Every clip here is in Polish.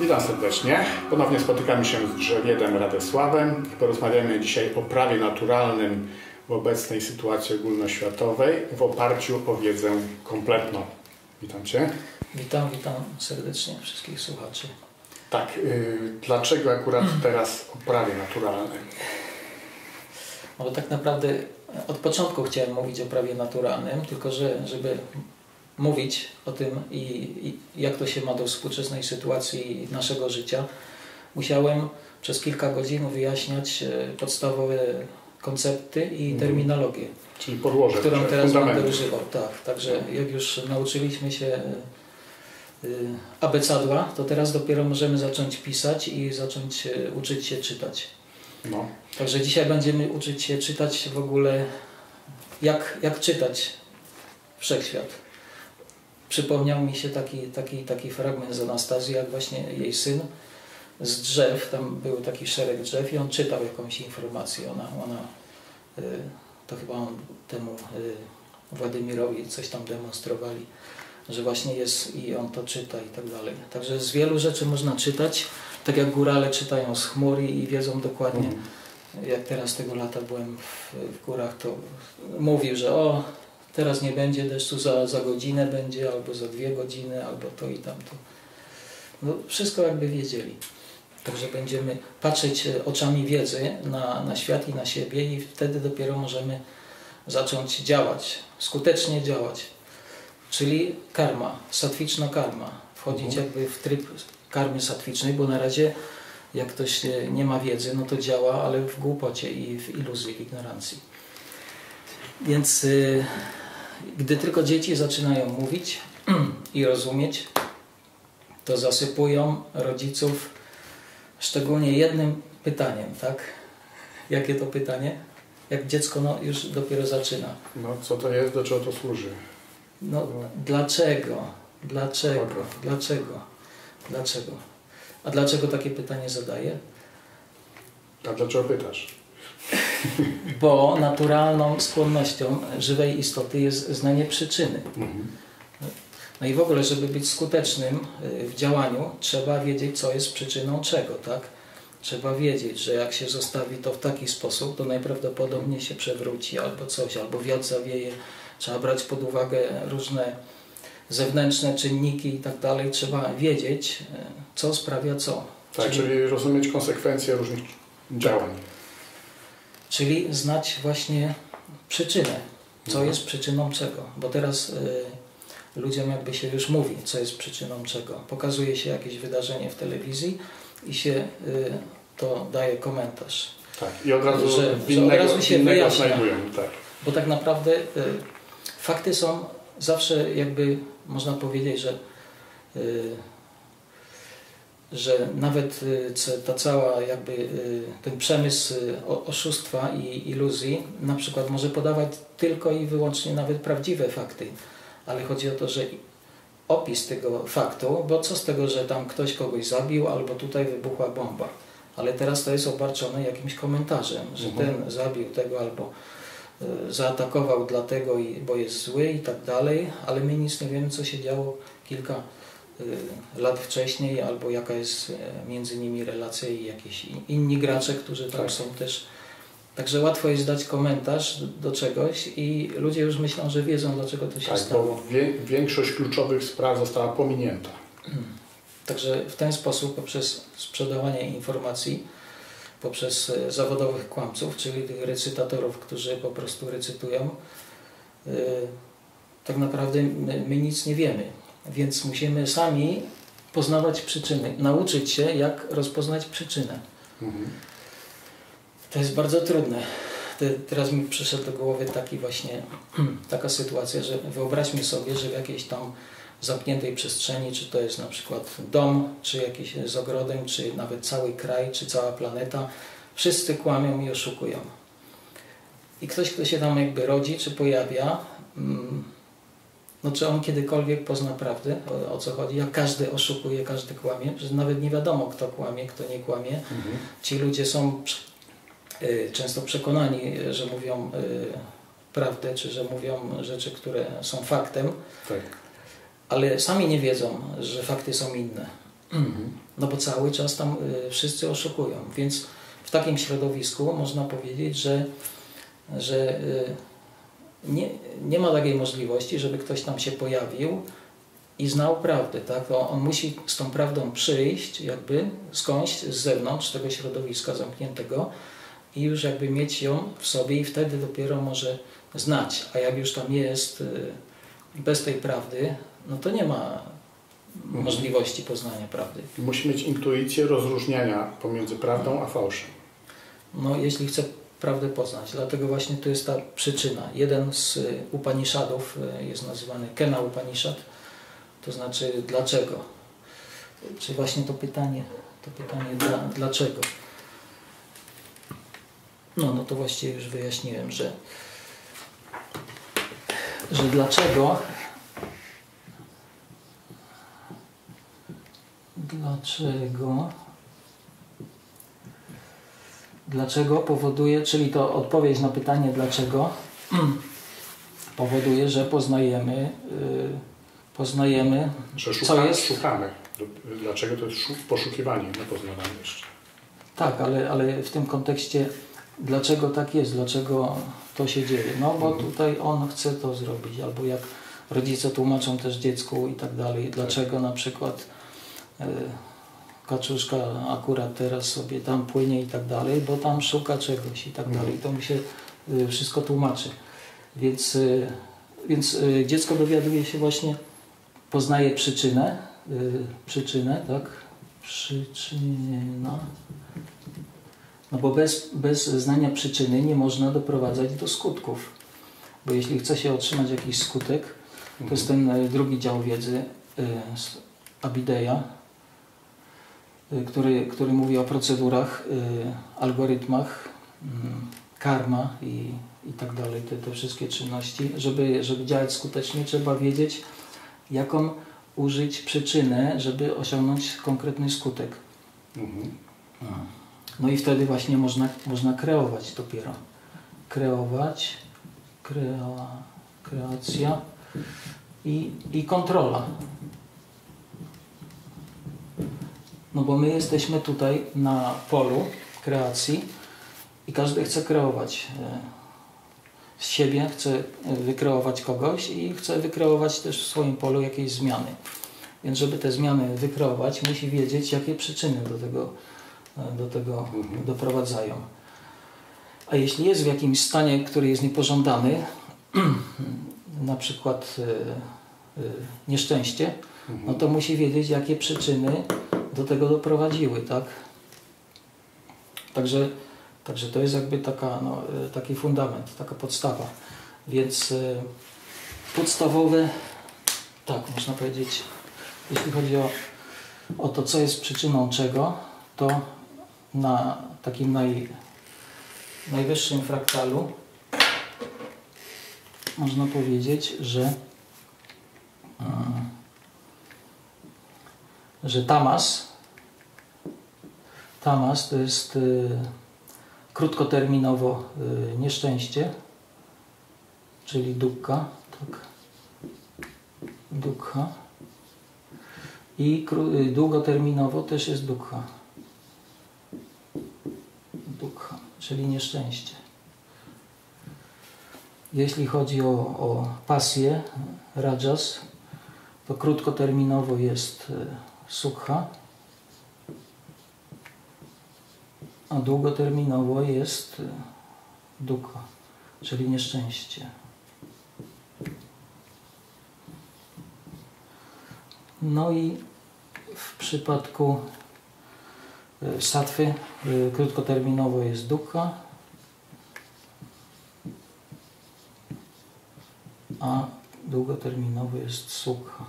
Witam serdecznie. Ponownie spotykamy się z Drzewiedem Radosławem i porozmawiamy dzisiaj o prawie naturalnym w obecnej sytuacji ogólnoświatowej w oparciu o wiedzę kompletną. Witam Cię. Witam serdecznie wszystkich słuchaczy. Tak, dlaczego akurat teraz o prawie naturalnym? No bo tak naprawdę od początku chciałem mówić o prawie naturalnym, tylko że żeby mówić o tym i jak to się ma do współczesnej sytuacji naszego życia, musiałem przez kilka godzin wyjaśniać podstawowe koncepty i terminologię, Czyli podłoże, którą teraz będę używał. Tak, także jak już nauczyliśmy się abecadła, to teraz dopiero możemy zacząć pisać i zacząć uczyć się czytać. No. Także dzisiaj będziemy uczyć się czytać w ogóle, jak czytać wszechświat. Przypomniał mi się taki fragment z Anastazji, jak właśnie jej syn z drzew, tam był taki szereg drzew i on czytał jakąś informację. Ona to chyba on temu Władimirowi coś tam demonstrowali, że właśnie jest i on to czyta i tak dalej. Także z wielu rzeczy można czytać, tak jak górale czytają z chmur i wiedzą dokładnie, jak teraz tego lata byłem w górach, to mówił, że teraz nie będzie deszczu, za godzinę będzie, albo za 2 godziny, albo to i tamto. No, wszystko jakby wiedzieli. Także będziemy patrzeć oczami wiedzy na świat i na siebie i wtedy dopiero możemy zacząć działać, skutecznie działać. Czyli karma, satwiczna karma. Wchodzić jakby w tryb karmy satwicznej, bo na razie jak ktoś nie ma wiedzy, no to działa, ale w głupocie i w iluzji, w ignorancji. Więc gdy tylko dzieci zaczynają mówić i rozumieć, to zasypują rodziców szczególnie jednym pytaniem, tak? Jakie to pytanie? Jak dziecko już dopiero zaczyna. No, co to jest, do czego to służy? No, dlaczego? A dlaczego takie pytanie zadaję? A dlaczego pytasz? Bo naturalną skłonnością żywej istoty jest znanie przyczyny. No i w ogóle, żeby być skutecznym w działaniu, trzeba wiedzieć, co jest przyczyną czego, tak? Trzeba wiedzieć, że jak się zostawi to w taki sposób, to najprawdopodobniej się przewróci albo coś, albo wiatr zawieje. Trzeba brać pod uwagę różne zewnętrzne czynniki i tak dalej. Trzeba wiedzieć, co sprawia co. Tak, czyli rozumieć konsekwencje różnych działań. Czyli znać właśnie przyczynę, co jest przyczyną czego. Bo teraz ludziom jakby się już mówi, co jest przyczyną czego. Pokazuje się jakieś wydarzenie w telewizji i się to daje komentarz. Tak, i od razu, że od razu się wyjaśnia. Znajdują, tak. Bo tak naprawdę fakty są zawsze jakby, można powiedzieć, że nawet ta cała jakby ten przemysł oszustwa i iluzji na przykład może podawać tylko i wyłącznie nawet prawdziwe fakty, ale chodzi o to, że opis tego faktu, bo co z tego, że tam ktoś kogoś zabił albo tutaj wybuchła bomba, ale teraz to jest obarczone jakimś komentarzem, że ten zabił tego albo zaatakował dlatego, bo jest zły i tak dalej, ale my nic nie wiemy, co się działo kilka lat wcześniej, albo jaka jest między nimi relacja i jakieś inni gracze, którzy tam są też. Także łatwo jest dać komentarz do czegoś i ludzie już myślą, że wiedzą, dlaczego to się stało. Bo większość kluczowych spraw została pominięta. Także w ten sposób, poprzez sprzedawanie informacji, poprzez zawodowych kłamców, czyli tych recytatorów, którzy po prostu recytują, tak naprawdę my nic nie wiemy. Więc musimy sami poznawać przyczyny, nauczyć się, jak rozpoznać przyczynę. To jest bardzo trudne. Teraz mi przyszedł do głowy taka sytuacja, że wyobraźmy sobie, że w jakiejś tam zamkniętej przestrzeni, czy to jest na przykład dom, czy jakiś z ogrodem, czy nawet cały kraj, czy cała planeta, wszyscy kłamią i oszukują. I ktoś, kto się tam jakby rodzi, czy pojawia, no czy on kiedykolwiek pozna prawdę, o co chodzi? Jak każdy oszukuje, każdy kłamie, że nawet nie wiadomo, kto kłamie, kto nie kłamie. Ci ludzie są często przekonani, że mówią prawdę, czy że mówią rzeczy, które są faktem, ale sami nie wiedzą, że fakty są inne. No bo cały czas tam wszyscy oszukują, więc w takim środowisku można powiedzieć, że nie ma takiej możliwości, żeby ktoś tam się pojawił i znał prawdę, tak? On musi z tą prawdą przyjść jakby skądś z zewnątrz tego środowiska zamkniętego i już jakby mieć ją w sobie i wtedy dopiero może znać. A jak już tam jest bez tej prawdy, no to nie ma możliwości poznania prawdy. Musi mieć intuicję rozróżniania pomiędzy prawdą a fałszem. No jeśli chce prawdę poznać, dlatego właśnie to jest ta przyczyna. Jeden z Upanishadów jest nazywany Kena Upanishad, to znaczy dlaczego. Czy właśnie to pytanie dlaczego. No to właściwie już wyjaśniłem, że dlaczego powoduje, czyli to odpowiedź na pytanie dlaczego powoduje, że poznajemy że co jest. Szukamy. Dlaczego to jest poszukiwanie, nie poznawanie jeszcze. Tak, ale w tym kontekście dlaczego tak jest, dlaczego to się dzieje. No bo tutaj on chce to zrobić, albo jak rodzice tłumaczą też dziecku i tak dalej, dlaczego na przykład kaczuszka akurat teraz sobie tam płynie i tak dalej, bo tam szuka czegoś i tak dalej. To mi się wszystko tłumaczy. Więc dziecko dowiaduje się właśnie, poznaje przyczynę, tak? Przyczyna. No bo bez znania przyczyny nie można doprowadzać do skutków. Bo jeśli chce się otrzymać jakiś skutek, to jest ten drugi dział wiedzy, Abhideya, który mówi o procedurach, algorytmach, karma i tak dalej, te wszystkie czynności. Żeby działać skutecznie, trzeba wiedzieć, jaką użyć przyczynę, żeby osiągnąć konkretny skutek. No i wtedy właśnie można kreować dopiero. Kreacja i kontrola. No bo my jesteśmy tutaj na polu kreacji i każdy chce kreować z siebie, chce wykreować kogoś i chce wykreować też w swoim polu jakieś zmiany. Więc żeby te zmiany wykreować, musi wiedzieć, jakie przyczyny do tego doprowadzają. A jeśli jest w jakimś stanie, który jest niepożądany, na przykład nieszczęście, no to musi wiedzieć, jakie przyczyny do tego doprowadziły, tak? Także to jest jakby taki fundament, taka podstawa. Więc podstawowe, tak można powiedzieć, jeśli chodzi o to, co jest przyczyną czego, to na takim najwyższym fraktalu można powiedzieć, że tamas to jest krótkoterminowo nieszczęście, czyli dukkha, tak? Dukkha. I długoterminowo też jest dukkha. Dukkha, czyli nieszczęście. Jeśli chodzi o pasję, rajas, to krótkoterminowo jest sukha, a długoterminowo jest dukkha, czyli nieszczęście. No i w przypadku sattwy krótkoterminowo jest dukkha, a długoterminowo jest sukha.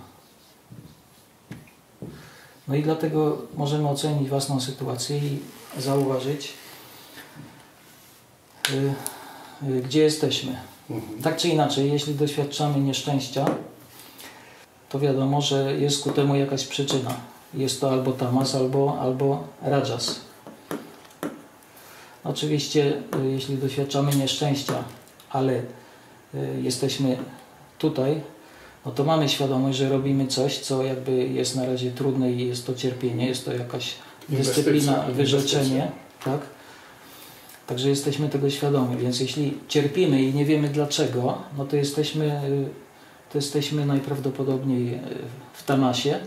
No i dlatego możemy ocenić własną sytuację i zauważyć, gdzie jesteśmy. Tak czy inaczej, jeśli doświadczamy nieszczęścia, to wiadomo, że jest ku temu jakaś przyczyna. Jest to albo tamas, albo rajas. Oczywiście, jeśli doświadczamy nieszczęścia, ale jesteśmy tutaj, no to mamy świadomość, że robimy coś, co jakby jest na razie trudne i jest to cierpienie, jest to jakaś dyscyplina, wyrzeczenie, tak? Także jesteśmy tego świadomi, więc jeśli cierpimy i nie wiemy dlaczego, no to jesteśmy najprawdopodobniej w tamasie.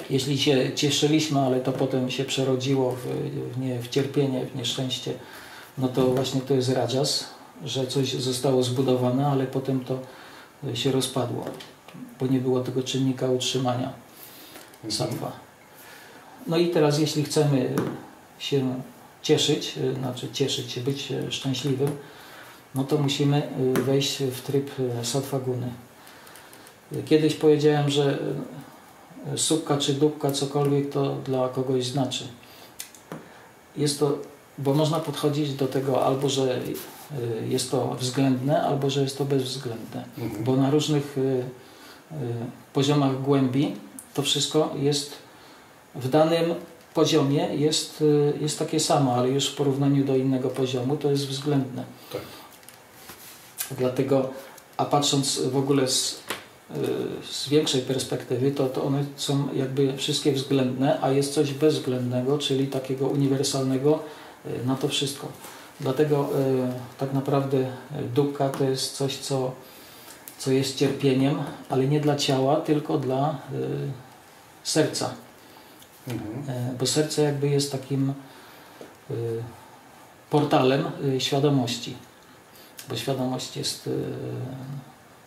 Jeśli się cieszyliśmy, ale to potem się przerodziło w cierpienie, w nieszczęście, no to właśnie to jest rajas, że coś zostało zbudowane, ale potem to się rozpadło, bo nie było tego czynnika utrzymania sattwa. No i teraz jeśli chcemy się cieszyć, znaczy cieszyć się, być szczęśliwym, no to musimy wejść w tryb sattva guny. Kiedyś powiedziałem, że sukha czy dukkha, cokolwiek to dla kogoś znaczy. Jest to, bo można podchodzić do tego albo, że jest to względne, albo, że jest to bezwzględne. Bo na różnych poziomach głębi to wszystko jest w danym poziomie jest takie samo, ale już w porównaniu do innego poziomu to jest względne. Tak. Dlatego, a patrząc w ogóle z większej perspektywy, to one są jakby wszystkie względne, a jest coś bezwzględnego, czyli takiego uniwersalnego na to wszystko. Dlatego tak naprawdę dukkha to jest coś, co jest cierpieniem, ale nie dla ciała, tylko dla serca. Bo serce jakby jest takim portalem świadomości. Bo świadomość jest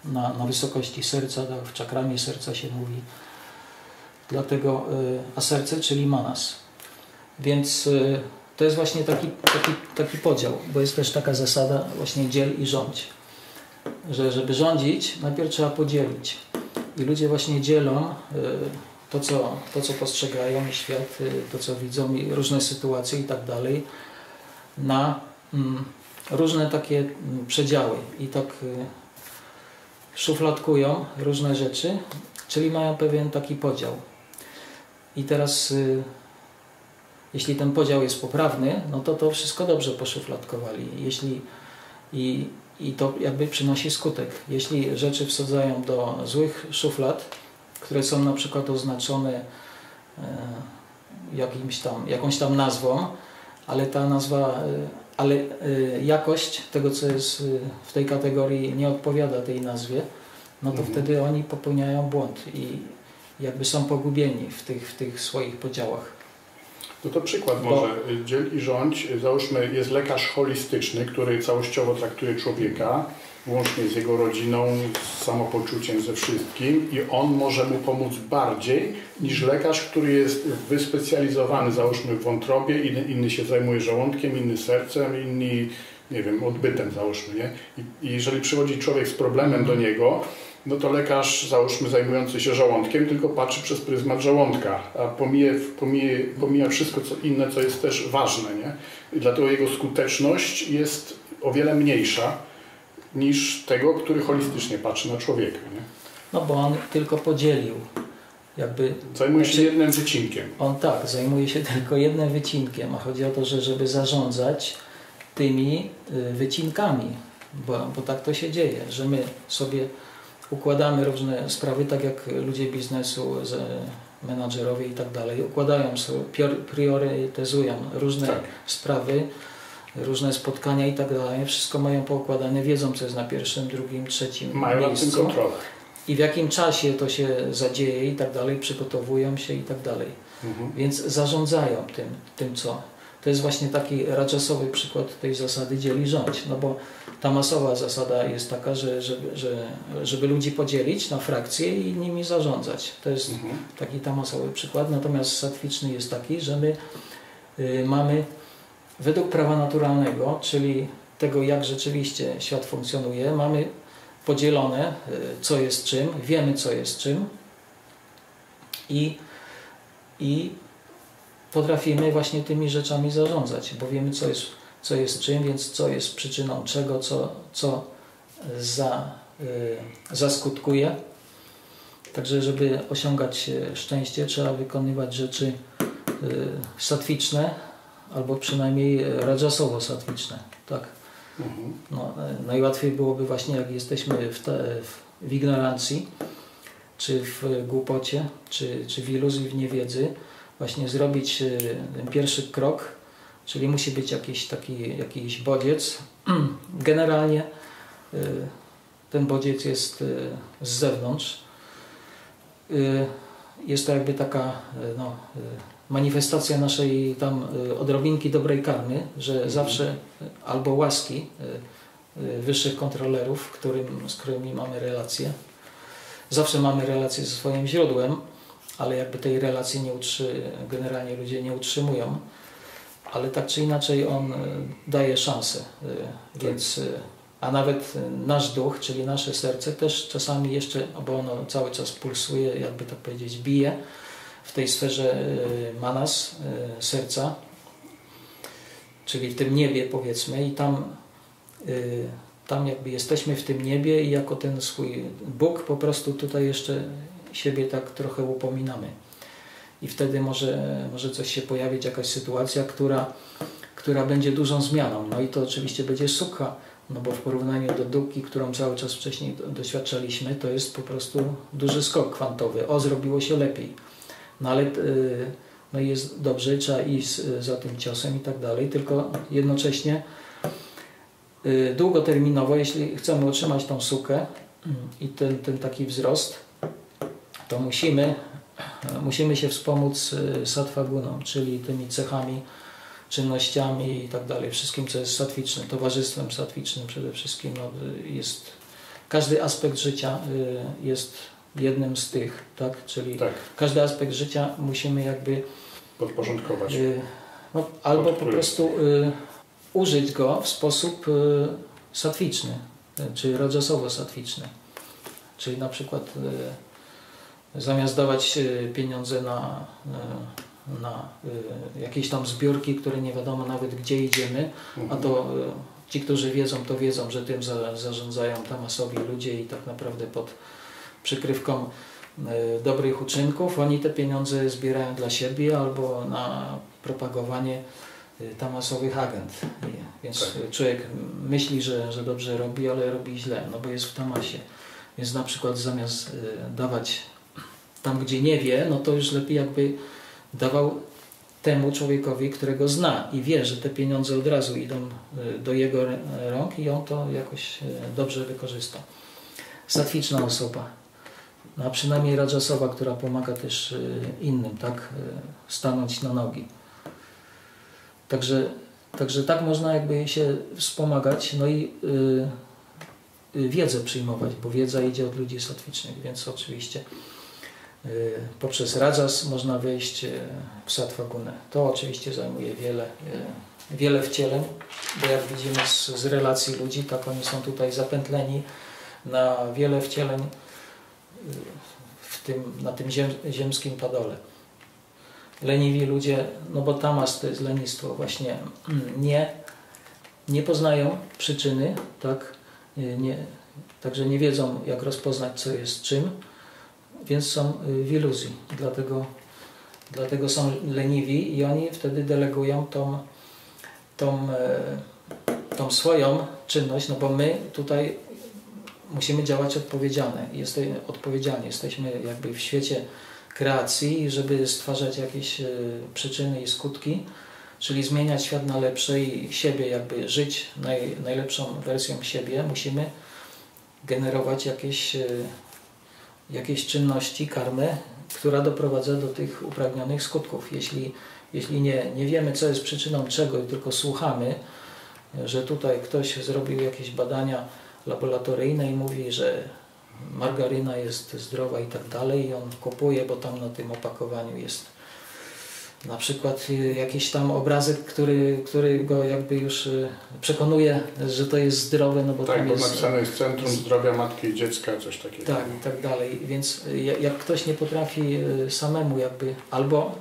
na wysokości serca, w czakramie serca się mówi. Dlatego, a serce, czyli manas. Więc to jest właśnie taki podział, bo jest też taka zasada właśnie dziel i rządź. Że żeby rządzić, najpierw trzeba podzielić. I ludzie właśnie dzielą to, co postrzegają i świat, to, co widzą i różne sytuacje i tak dalej, na różne takie przedziały. I tak szufladkują różne rzeczy, czyli mają pewien taki podział. I teraz jeśli ten podział jest poprawny, no to wszystko dobrze poszufladkowali. I to jakby przynosi skutek. Jeśli rzeczy wsadzają do złych szuflad, które są na przykład oznaczone jakąś tam nazwą, ale ta nazwa, jakość tego, co jest w tej kategorii, nie odpowiada tej nazwie, no to wtedy oni popełniają błąd i jakby są pogubieni w tych swoich podziałach. No to przykład może. Dziel i rządź. Załóżmy, jest lekarz holistyczny, który całościowo traktuje człowieka, łącznie z jego rodziną, z samopoczuciem, ze wszystkim i on może mu pomóc bardziej niż lekarz, który jest wyspecjalizowany, załóżmy w wątrobie, inny się zajmuje żołądkiem, inny sercem, inni, nie wiem, odbytem załóżmy, nie? I jeżeli przychodzi człowiek z problemem do niego, no to lekarz, załóżmy, zajmujący się żołądkiem, tylko patrzy przez pryzmat żołądka, a pomija wszystko inne, co jest też ważne, nie? I dlatego jego skuteczność jest o wiele mniejsza niż tego, który holistycznie patrzy na człowieka, nie? No bo on tylko podzielił. Zajmuje się jednym wycinkiem. On tak, zajmuje się tylko jednym wycinkiem, a chodzi o to, żeby zarządzać tymi wycinkami, bo tak to się dzieje, że my sobie układamy różne sprawy, tak jak ludzie biznesu, menadżerowie i tak dalej, układają sobie, priorytetyzują różne sprawy, różne spotkania i tak dalej, wszystko mają poukładane, wiedzą, co jest na pierwszym, drugim, trzecim miejscu. Mają nad tym kontrolę. I w jakim czasie to się zadzieje i tak dalej, przygotowują się i tak dalej. Więc zarządzają tym, co. To jest właśnie taki rajasowy przykład tej zasady dziel i rządź. No bo tamasowa zasada jest taka, żeby ludzi podzielić na frakcje i nimi zarządzać. To jest taki tamasowy przykład. Natomiast sattwiczny jest taki, że my mamy według prawa naturalnego, czyli tego, jak rzeczywiście świat funkcjonuje, mamy podzielone, co jest czym, wiemy, co jest czym i potrafimy właśnie tymi rzeczami zarządzać, bo wiemy, co jest czym, więc co jest przyczyną czego, co zaskutkuje. Także, żeby osiągać szczęście, trzeba wykonywać rzeczy sattwiczne, albo przynajmniej rajasowo-sattwiczne. Tak? No, najłatwiej byłoby właśnie, jak jesteśmy w ignorancji, czy w głupocie, czy w iluzji, w niewiedzy, właśnie zrobić ten pierwszy krok, czyli musi być jakiś bodziec. Generalnie ten bodziec jest z zewnątrz. Jest to jakby taka manifestacja naszej tam odrobinki dobrej karmy, że zawsze albo łaski wyższych kontrolerów, z którymi mamy relacje. Zawsze mamy relacje ze swoim źródłem, ale jakby tej relacji generalnie ludzie nie utrzymują. Ale tak czy inaczej on daje szansę. Więc, a nawet nasz duch, czyli nasze serce też czasami jeszcze, bo ono cały czas pulsuje, jakby tak powiedzieć, bije w tej sferze manas, serca, czyli w tym niebie powiedzmy i tam jakby jesteśmy w tym niebie i jako ten swój Bóg po prostu tutaj jeszcze siebie tak trochę upominamy. I wtedy może coś się pojawić, jakaś sytuacja, która będzie dużą zmianą. No i to oczywiście będzie sukha, no bo w porównaniu do dupki, którą cały czas wcześniej doświadczaliśmy, to jest po prostu duży skok kwantowy. Zrobiło się lepiej. No ale no jest dobrze, trzeba iść za tym ciosem i tak dalej, tylko jednocześnie długoterminowo, jeśli chcemy utrzymać tą sukę i ten taki wzrost, to musimy się wspomóc sattva guną, czyli tymi cechami, czynnościami i tak dalej, wszystkim, co jest sattwiczne, towarzystwem sattwicznym przede wszystkim. No, każdy aspekt życia jest jednym z tych, tak? Czyli każdy aspekt życia musimy jakby podporządkować. Albo po prostu użyć go w sposób sattwiczny, czy rajasowo-sattwiczny. Czyli na przykład zamiast dawać pieniądze na jakieś tam zbiórki, które nie wiadomo nawet gdzie idziemy, a to ci, którzy wiedzą, to wiedzą, że tym zarządzają tamasowi ludzie i tak naprawdę pod przykrywką dobrych uczynków oni te pieniądze zbierają dla siebie albo na propagowanie tamasowych agent. Więc człowiek myśli, że dobrze robi, ale robi źle, no bo jest w tamasie. Więc na przykład zamiast dawać tam, gdzie nie wie, no to już lepiej jakby dawał temu człowiekowi, którego zna i wie, że te pieniądze od razu idą do jego rąk i on to jakoś dobrze wykorzysta. Sattwiczna osoba, a przynajmniej rajasowa, która pomaga też innym, tak, stanąć na nogi. Także tak można jakby się wspomagać, no i wiedzę przyjmować, bo wiedza idzie od ludzi sattwicznych, więc oczywiście poprzez rajas można wejść w sattva gunę. To oczywiście zajmuje wiele wcieleń, bo jak widzimy z relacji ludzi, tak oni są tutaj zapętleni na wiele wcieleń na tym ziemskim padole. Leniwi ludzie, no bo tamas to jest lenistwo, właśnie nie poznają przyczyny, tak? Także nie wiedzą, jak rozpoznać, co jest czym, więc są w iluzji. Dlatego są leniwi i oni wtedy delegują tą swoją czynność, no bo my tutaj musimy działać odpowiedzialnie. Jesteśmy jakby w świecie kreacji, żeby stwarzać jakieś przyczyny i skutki, czyli zmieniać świat na lepsze i siebie jakby żyć najlepszą wersją siebie. Musimy generować jakieś czynności, karmę, która doprowadza do tych upragnionych skutków. Jeśli nie wiemy, co jest przyczyną czego i tylko słuchamy, że tutaj ktoś zrobił jakieś badania laboratoryjne i mówi, że margaryna jest zdrowa i tak dalej i on kupuje, bo tam na tym opakowaniu jest na przykład jakiś tam obrazek, który go jakby już przekonuje, że to jest zdrowe, no bo tak, tam bo jest... napisane jest Centrum Zdrowia Matki i Dziecka, coś takiego. Tak, i tak dalej. Więc jak ktoś nie potrafi samemu jakby, albo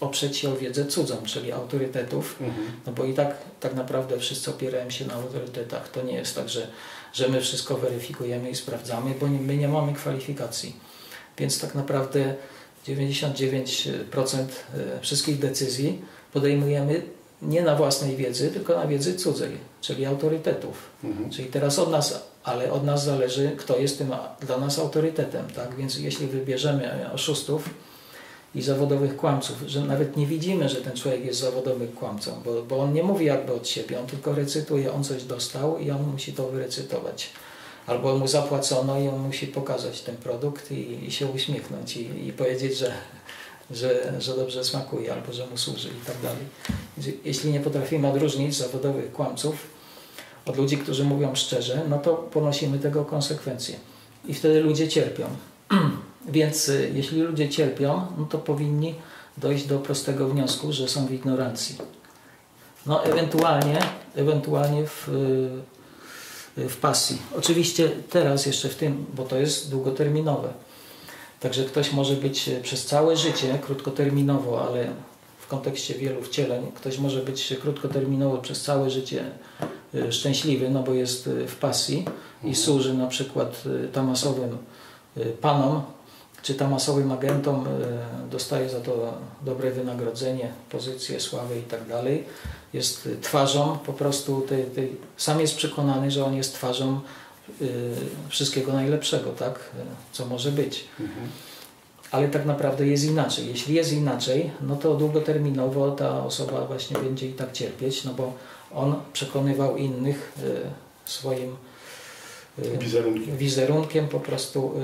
oprzeć się o wiedzę cudzą, czyli autorytetów, no bo i tak naprawdę wszyscy opierają się na autorytetach. To nie jest tak, że my wszystko weryfikujemy i sprawdzamy, bo my nie mamy kwalifikacji. Więc tak naprawdę 99% wszystkich decyzji podejmujemy nie na własnej wiedzy, tylko na wiedzy cudzej, czyli autorytetów. Czyli teraz od nas, ale od nas zależy, kto jest tym dla nas autorytetem. Tak? Więc jeśli wybierzemy oszustów i zawodowych kłamców, że nawet nie widzimy, że ten człowiek jest zawodowym kłamcą, bo on nie mówi jakby od siebie, on tylko recytuje, on coś dostał i on musi to wyrecytować. Albo mu zapłacono i on musi pokazać ten produkt i się uśmiechnąć i powiedzieć, że dobrze smakuje, albo że mu służy i tak dalej. Jeśli nie potrafimy odróżnić zawodowych kłamców od ludzi, którzy mówią szczerze, no to ponosimy tego konsekwencje. I wtedy ludzie cierpią. Więc jeśli ludzie cierpią, no to powinni dojść do prostego wniosku, że są w ignorancji. No ewentualnie w pasji. Oczywiście teraz jeszcze w tym, bo to jest długoterminowe. Także ktoś może być przez całe życie krótkoterminowo, ale w kontekście wielu wcieleń, ktoś może być krótkoterminowo przez całe życie szczęśliwy, no bo jest w pasji i służy na przykład tamasowym panom, czy tamasowym agentom, dostaje za to dobre wynagrodzenie, pozycję, sławę i tak dalej. Jest twarzą po prostu, sam jest przekonany, że on jest twarzą wszystkiego najlepszego, tak? Co może być. Ale tak naprawdę jest inaczej. Jeśli jest inaczej, no to długoterminowo ta osoba właśnie będzie i tak cierpieć, no bo on przekonywał innych swoim wizerunkiem po prostu,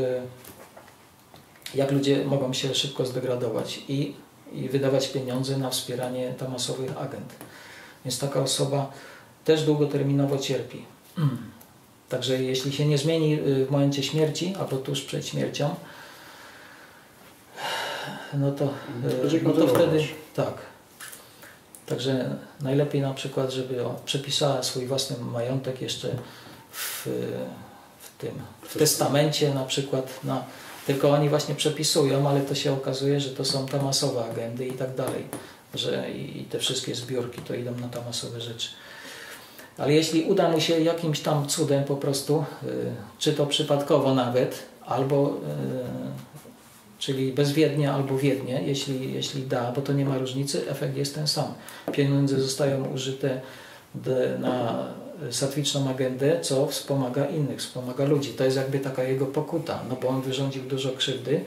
jak ludzie mogą się szybko zdegradować i wydawać pieniądze na wspieranie tamasowych agent. Więc taka osoba też długoterminowo cierpi. Także jeśli się nie zmieni w momencie śmierci, albo tuż przed śmiercią, no to wtedy tak. Także najlepiej na przykład, żeby przepisała swój własny majątek jeszcze w testamencie na przykład. Tylko oni właśnie przepisują, ale to się okazuje, że to są tamasowe agendy i tak dalej. Że i te wszystkie zbiórki to idą na tamasowe rzeczy. Ale jeśli uda mu się jakimś tam cudem po prostu, czy to przypadkowo nawet, albo czyli bezwiednie albo wiednie, jeśli da, bo to nie ma różnicy, efekt jest ten sam. Pieniądze zostają użyte na satwiczną agendę, co wspomaga innych, wspomaga ludzi. To jest jakby taka jego pokuta, no bo on wyrządził dużo krzywdy,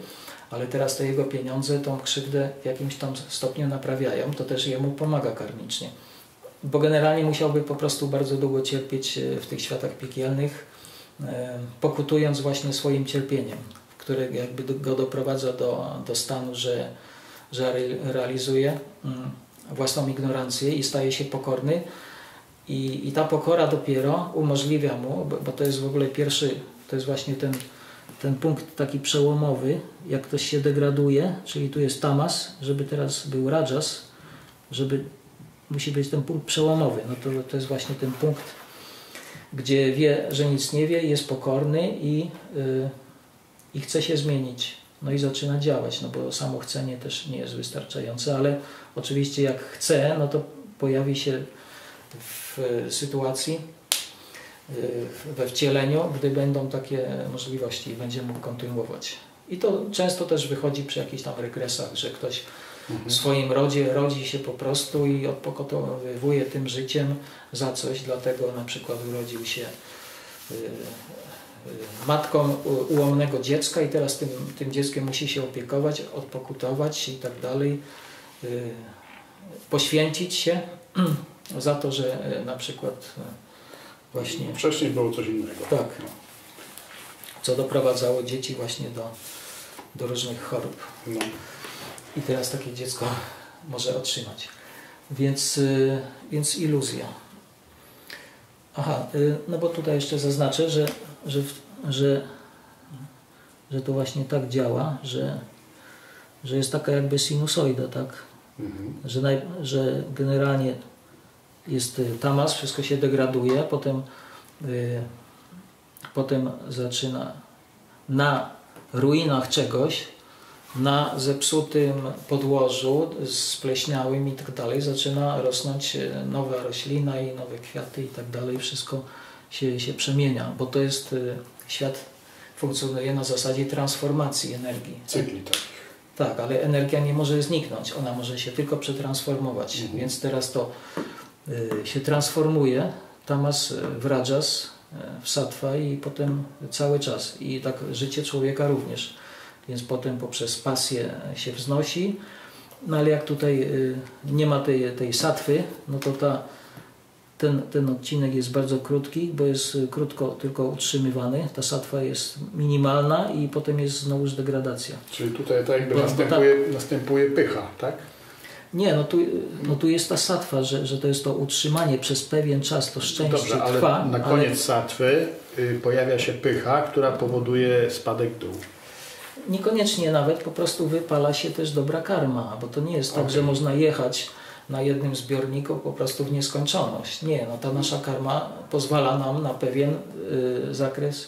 ale teraz te jego pieniądze tą krzywdę w jakimś tam stopniu naprawiają, to też jemu pomaga karmicznie. Bo generalnie musiałby po prostu bardzo długo cierpieć w tych światach piekielnych, pokutując właśnie swoim cierpieniem, które jakby go doprowadza do stanu, że realizuje własną ignorancję i staje się pokorny. I ta pokora dopiero umożliwia mu, bo to jest w ogóle to jest właśnie ten punkt taki przełomowy, jak ktoś się degraduje, czyli tu jest tamas, żeby teraz był rajas, musi być ten punkt przełomowy. No to jest właśnie ten punkt, gdzie wie, że nic nie wie, jest pokorny i chce się zmienić. No i zaczyna działać, no bo samo chcenie też nie jest wystarczające, ale oczywiście jak chce, no to pojawi się w sytuacji, we wcieleniu, gdy będą takie możliwości i będzie mógł kontynuować. I to często też wychodzi przy jakichś tam regresach, że ktoś w swoim rodzie rodzi się po prostu i odpokutowuje tym życiem za coś, dlatego na przykład urodził się matką ułomnego dziecka i teraz tym dzieckiem musi się opiekować, odpokutować i tak dalej, poświęcić się za to, że na przykład właśnie... Wcześniej było coś innego. Tak. Co doprowadzało dzieci właśnie do różnych chorób. No. I teraz takie dziecko może otrzymać. Więc iluzja. Aha, no bo tutaj jeszcze zaznaczę, że to właśnie tak działa, że jest taka jakby sinusoida, tak? Że generalnie jest tamas, wszystko się degraduje, potem zaczyna na ruinach czegoś, na zepsutym podłożu, spleśniałym i tak dalej, zaczyna rosnąć nowa roślina i nowe kwiaty i tak dalej, wszystko się przemienia, bo to jest świat funkcjonuje na zasadzie transformacji energii. Cykli takich. Tak, ale energia nie może zniknąć, ona może się tylko przetransformować, więc teraz to się transformuje, tamas w rajas, w sattva i potem cały czas. I tak życie człowieka również. Więc potem poprzez pasję się wznosi, no ale jak tutaj nie ma tej sattwy, no to ten odcinek jest bardzo krótki, bo jest krótko tylko utrzymywany. Ta sattwa jest minimalna i potem jest znowuż degradacja. Czyli tutaj tak jakby następuje pycha, tak? Nie, no tu jest ta sattwa, że to jest to utrzymanie przez pewien czas, to szczęście Dobrze, ale trwa. na koniec sattwy pojawia się pycha, która powoduje spadek w dół. Niekoniecznie nawet, po prostu wypala się też dobra karma, bo to nie jest tak, że można jechać na jednym zbiorniku po prostu w nieskończoność. Nie, no ta nasza karma pozwala nam na pewien zakres,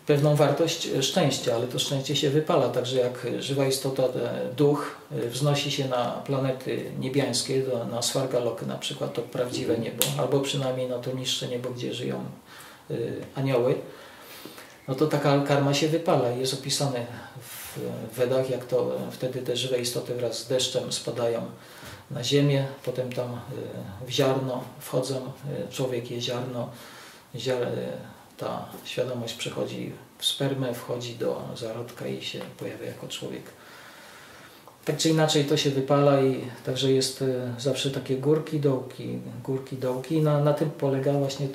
pewną wartość szczęścia, ale to szczęście się wypala, także jak żywa istota, duch wznosi się na planety niebiańskie, na Svargaloky na przykład, to prawdziwe niebo, albo przynajmniej na to niższe niebo, gdzie żyją anioły, no to taka karma się wypala i jest opisane w Wedach, jak to wtedy te żywe istoty wraz z deszczem spadają na ziemię, potem tam w ziarno wchodzą, człowiek je ziarno, ta świadomość przechodzi w spermę, wchodzi do zarodka i się pojawia jako człowiek. Tak czy inaczej to się wypala i także jest zawsze takie górki, dołki. Na tym polega właśnie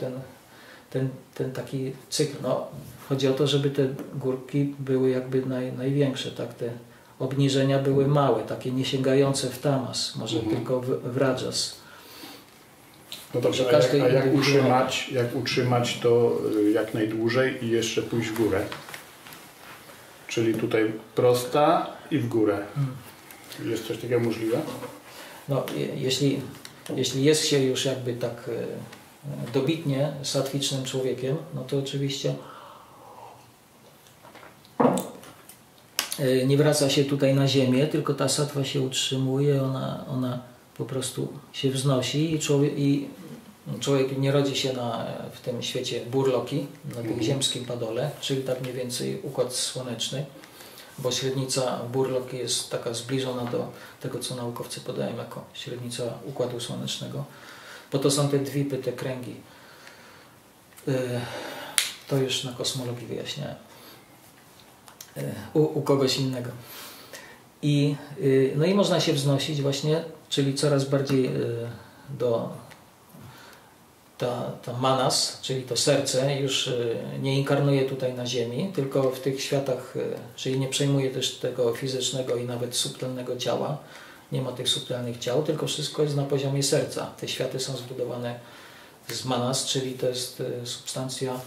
ten taki cykl. No, chodzi o to, żeby te górki były jakby największe, tak? Te obniżenia były małe, takie nie sięgające w tamas, może tylko w rajas. No dobrze, a jak utrzymać to jak najdłużej i jeszcze pójść w górę? Czyli tutaj prosta i w górę. Jest coś takiego możliwe? No, jeśli jest się już jakby tak dobitnie sattwicznym człowiekiem, no to oczywiście nie wraca się tutaj na ziemię, tylko ta sattwa się utrzymuje, ona po prostu się wznosi i człowiek nie rodzi się w tym świecie burloki, na tym ziemskim padole, czyli tak mniej więcej układ słoneczny, bo średnica burloki jest taka zbliżona do tego, co naukowcy podają jako średnica układu słonecznego, bo to są te dwipy, te kręgi. To już na kosmologii wyjaśniałem. U kogoś innego. No i można się wznosić właśnie, czyli coraz bardziej ta manas, czyli to serce już nie inkarnuje tutaj na ziemi, tylko w tych światach, czyli nie przejmuje też tego fizycznego i nawet subtelnego ciała. Nie ma tych subtelnych ciał, tylko wszystko jest na poziomie serca. Te światy są zbudowane z manas, czyli to jest substancja,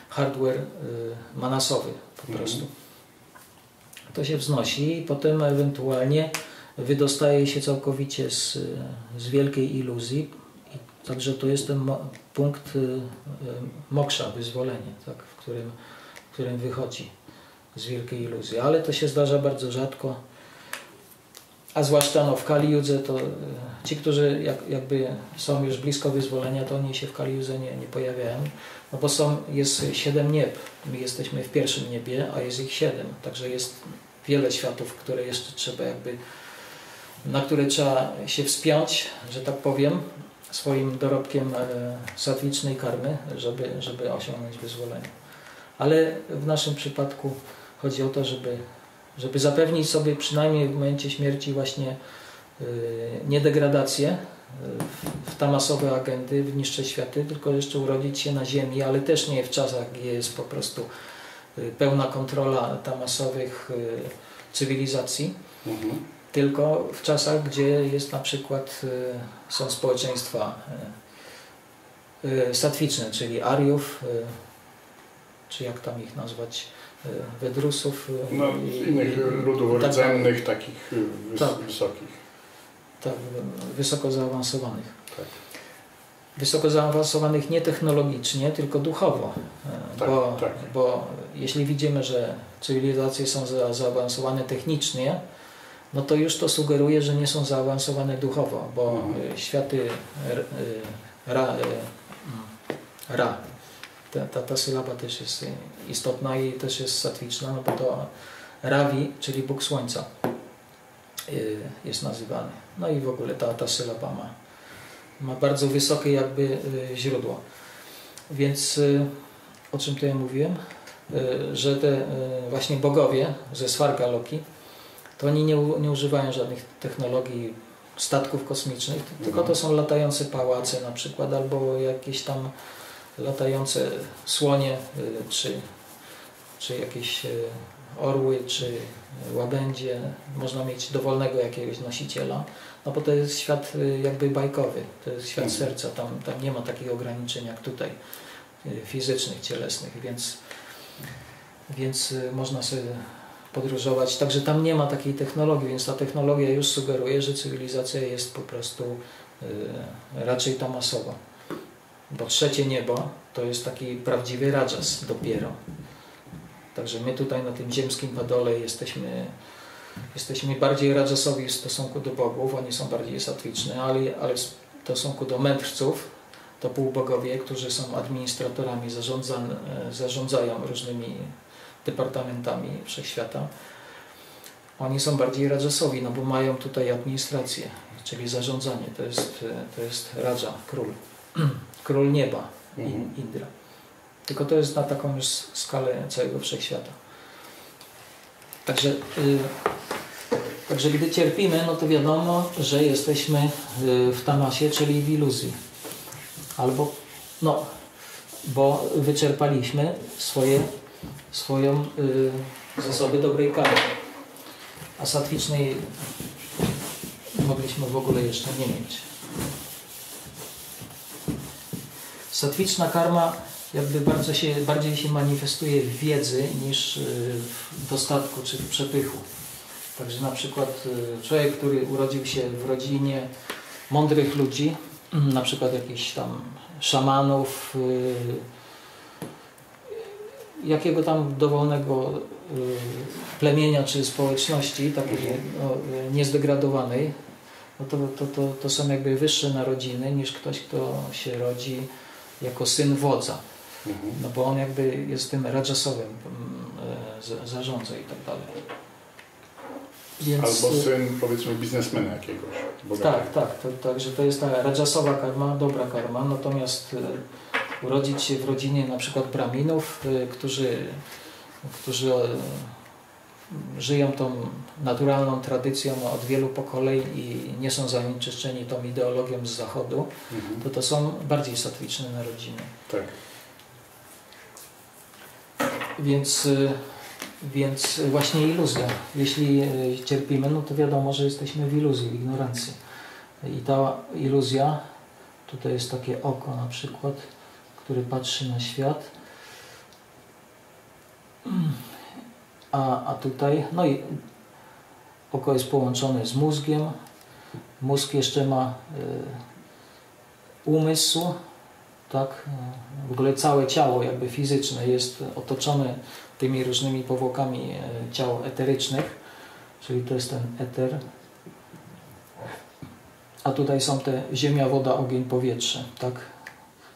hardware manasowy po prostu. To się wznosi i potem ewentualnie wydostaje się całkowicie z wielkiej iluzji. I także to jest ten punkt moksha, wyzwolenie, tak, w którym wychodzi z wielkiej iluzji. Ale to się zdarza bardzo rzadko. A zwłaszcza w Kali Judze, to ci, którzy jakby są już blisko wyzwolenia, to oni się w Kali Judze nie pojawiają. No bo jest 7 nieb. My jesteśmy w pierwszym niebie, a jest ich 7. Także jest wiele światów, które jeszcze trzeba na które trzeba się wspiąć, że tak powiem, swoim dorobkiem sattwicznej karmy, żeby osiągnąć wyzwolenie. Ale w naszym przypadku chodzi o to, żeby zapewnić sobie przynajmniej w momencie śmierci właśnie nie degradację w tamasowe agendy, w niższe światy, tylko jeszcze urodzić się na ziemi, ale też nie w czasach, gdzie jest po prostu pełna kontrola tamasowych cywilizacji, tylko w czasach, gdzie jest na przykład są społeczeństwa sattwiczne, czyli Ariów, czy jak tam ich nazwać, Wedrusów. No, innych ludów rdzennych, takich wysokich. Tak, wysoko zaawansowanych. Tak. Wysoko zaawansowanych nie technologicznie, tylko duchowo. Bo jeśli widzimy, że cywilizacje są zaawansowane technicznie, no to już to sugeruje, że nie są zaawansowane duchowo, bo światy ta sylaba też jest istotna i też jest sattwiczna, no bo to Ravi, czyli Bóg Słońca jest nazywany. No i w ogóle ta sylaba ma bardzo wysokie jakby źródło. Więc o czym tutaj mówiłem? Że te właśnie bogowie ze Svarga Loki, to oni nie używają żadnych technologii statków kosmicznych, tylko to są latające pałace na przykład, albo jakieś tam latające słonie, czy jakieś orły, czy łabędzie. Można mieć dowolnego jakiegoś nosiciela, no bo to jest świat jakby bajkowy, to jest świat serca, tam nie ma takich ograniczeń jak tutaj, fizycznych, cielesnych, więc można sobie podróżować. Także tam nie ma takiej technologii, więc ta technologia już sugeruje, że cywilizacja jest po prostu raczej tamasowa. Bo trzecie niebo to jest taki prawdziwy rajas dopiero. Także my tutaj na tym ziemskim padole jesteśmy bardziej rajasowi w stosunku do bogów, oni są bardziej satwiczni, ale w stosunku do mędrców, to półbogowie, którzy są administratorami, zarządzają różnymi departamentami wszechświata, oni są bardziej rajasowi, no bo mają tutaj administrację, czyli zarządzanie. To jest Raja, król. Król nieba, Indra. Tylko to jest na taką już skalę całego wszechświata. Także gdy cierpimy, no to wiadomo, że jesteśmy w tamasie, czyli w iluzji. Albo, no, bo wyczerpaliśmy swoją zasoby dobrej kary. A satwicznej mogliśmy w ogóle jeszcze nie mieć. Satwiczna karma jakby bardziej się manifestuje w wiedzy niż w dostatku czy w przepychu. Także na przykład człowiek, który urodził się w rodzinie mądrych ludzi, na przykład jakichś tam szamanów, jakiego tam dowolnego plemienia czy społeczności, takiej niezdegradowanej, no to są jakby wyższe narodziny niż ktoś, kto się rodzi jako syn wodza. No bo on jakby jest tym rajasowym, zarządza i tak dalej. Więc, albo syn, powiedzmy, biznesmena jakiegoś. Także to jest ta rajasowa karma, dobra karma, natomiast urodzić się w rodzinie na przykład braminów, którzy żyją tą naturalną tradycją od wielu pokoleń i nie są zanieczyszczeni tą ideologią z zachodu, to są bardziej satwiczne narodziny. Tak. Więc właśnie iluzja. Jeśli cierpimy, no to wiadomo, że jesteśmy w iluzji, w ignorancji. I ta iluzja, tutaj jest takie oko na przykład, które patrzy na świat, a tutaj, no i oko jest połączone z mózgiem, mózg jeszcze ma umysł, tak? W ogóle całe ciało jakby fizyczne jest otoczone tymi różnymi powłokami ciał eterycznych, czyli to jest ten eter. A tutaj są te ziemia, woda, ogień, powietrze, tak?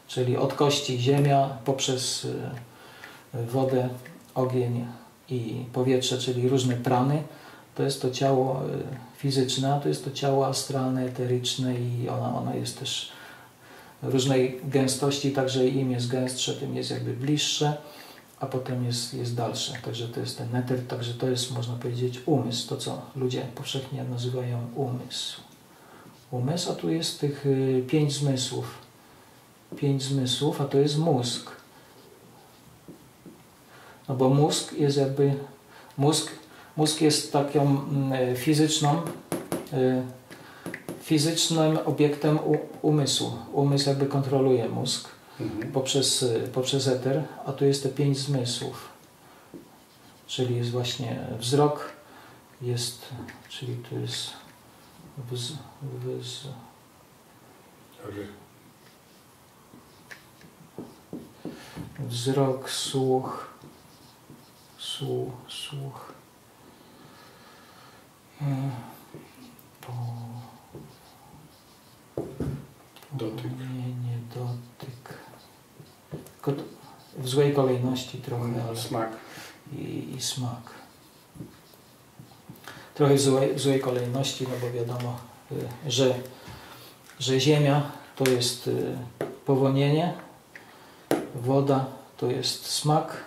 Czyli od kości ziemia, poprzez wodę, ogień i powietrze, czyli różne prany. To jest to ciało fizyczne, a to jest to ciało astralne, eteryczne i ona jest też różnej gęstości, także im jest gęstsze, tym jest jakby bliższe, a potem jest dalsze. Także to jest ten eter, także to jest, można powiedzieć, umysł, to co ludzie powszechnie nazywają umysł. Umysł, a tu jest tych 5 zmysłów. 5 zmysłów, a to jest mózg. No bo mózg jest jakby, mózg jest taką fizycznym obiektem umysłu. Umysł jakby kontroluje mózg poprzez eter, a tu jest te 5 zmysłów. Czyli jest właśnie wzrok, czyli tu jest wzrok, słuch, dotyk. Nie dotyk. Tylko w złej kolejności trochę, ale smak. I smak. trochę w złej kolejności, no bo wiadomo, że ziemia to jest powonienie, woda to jest smak,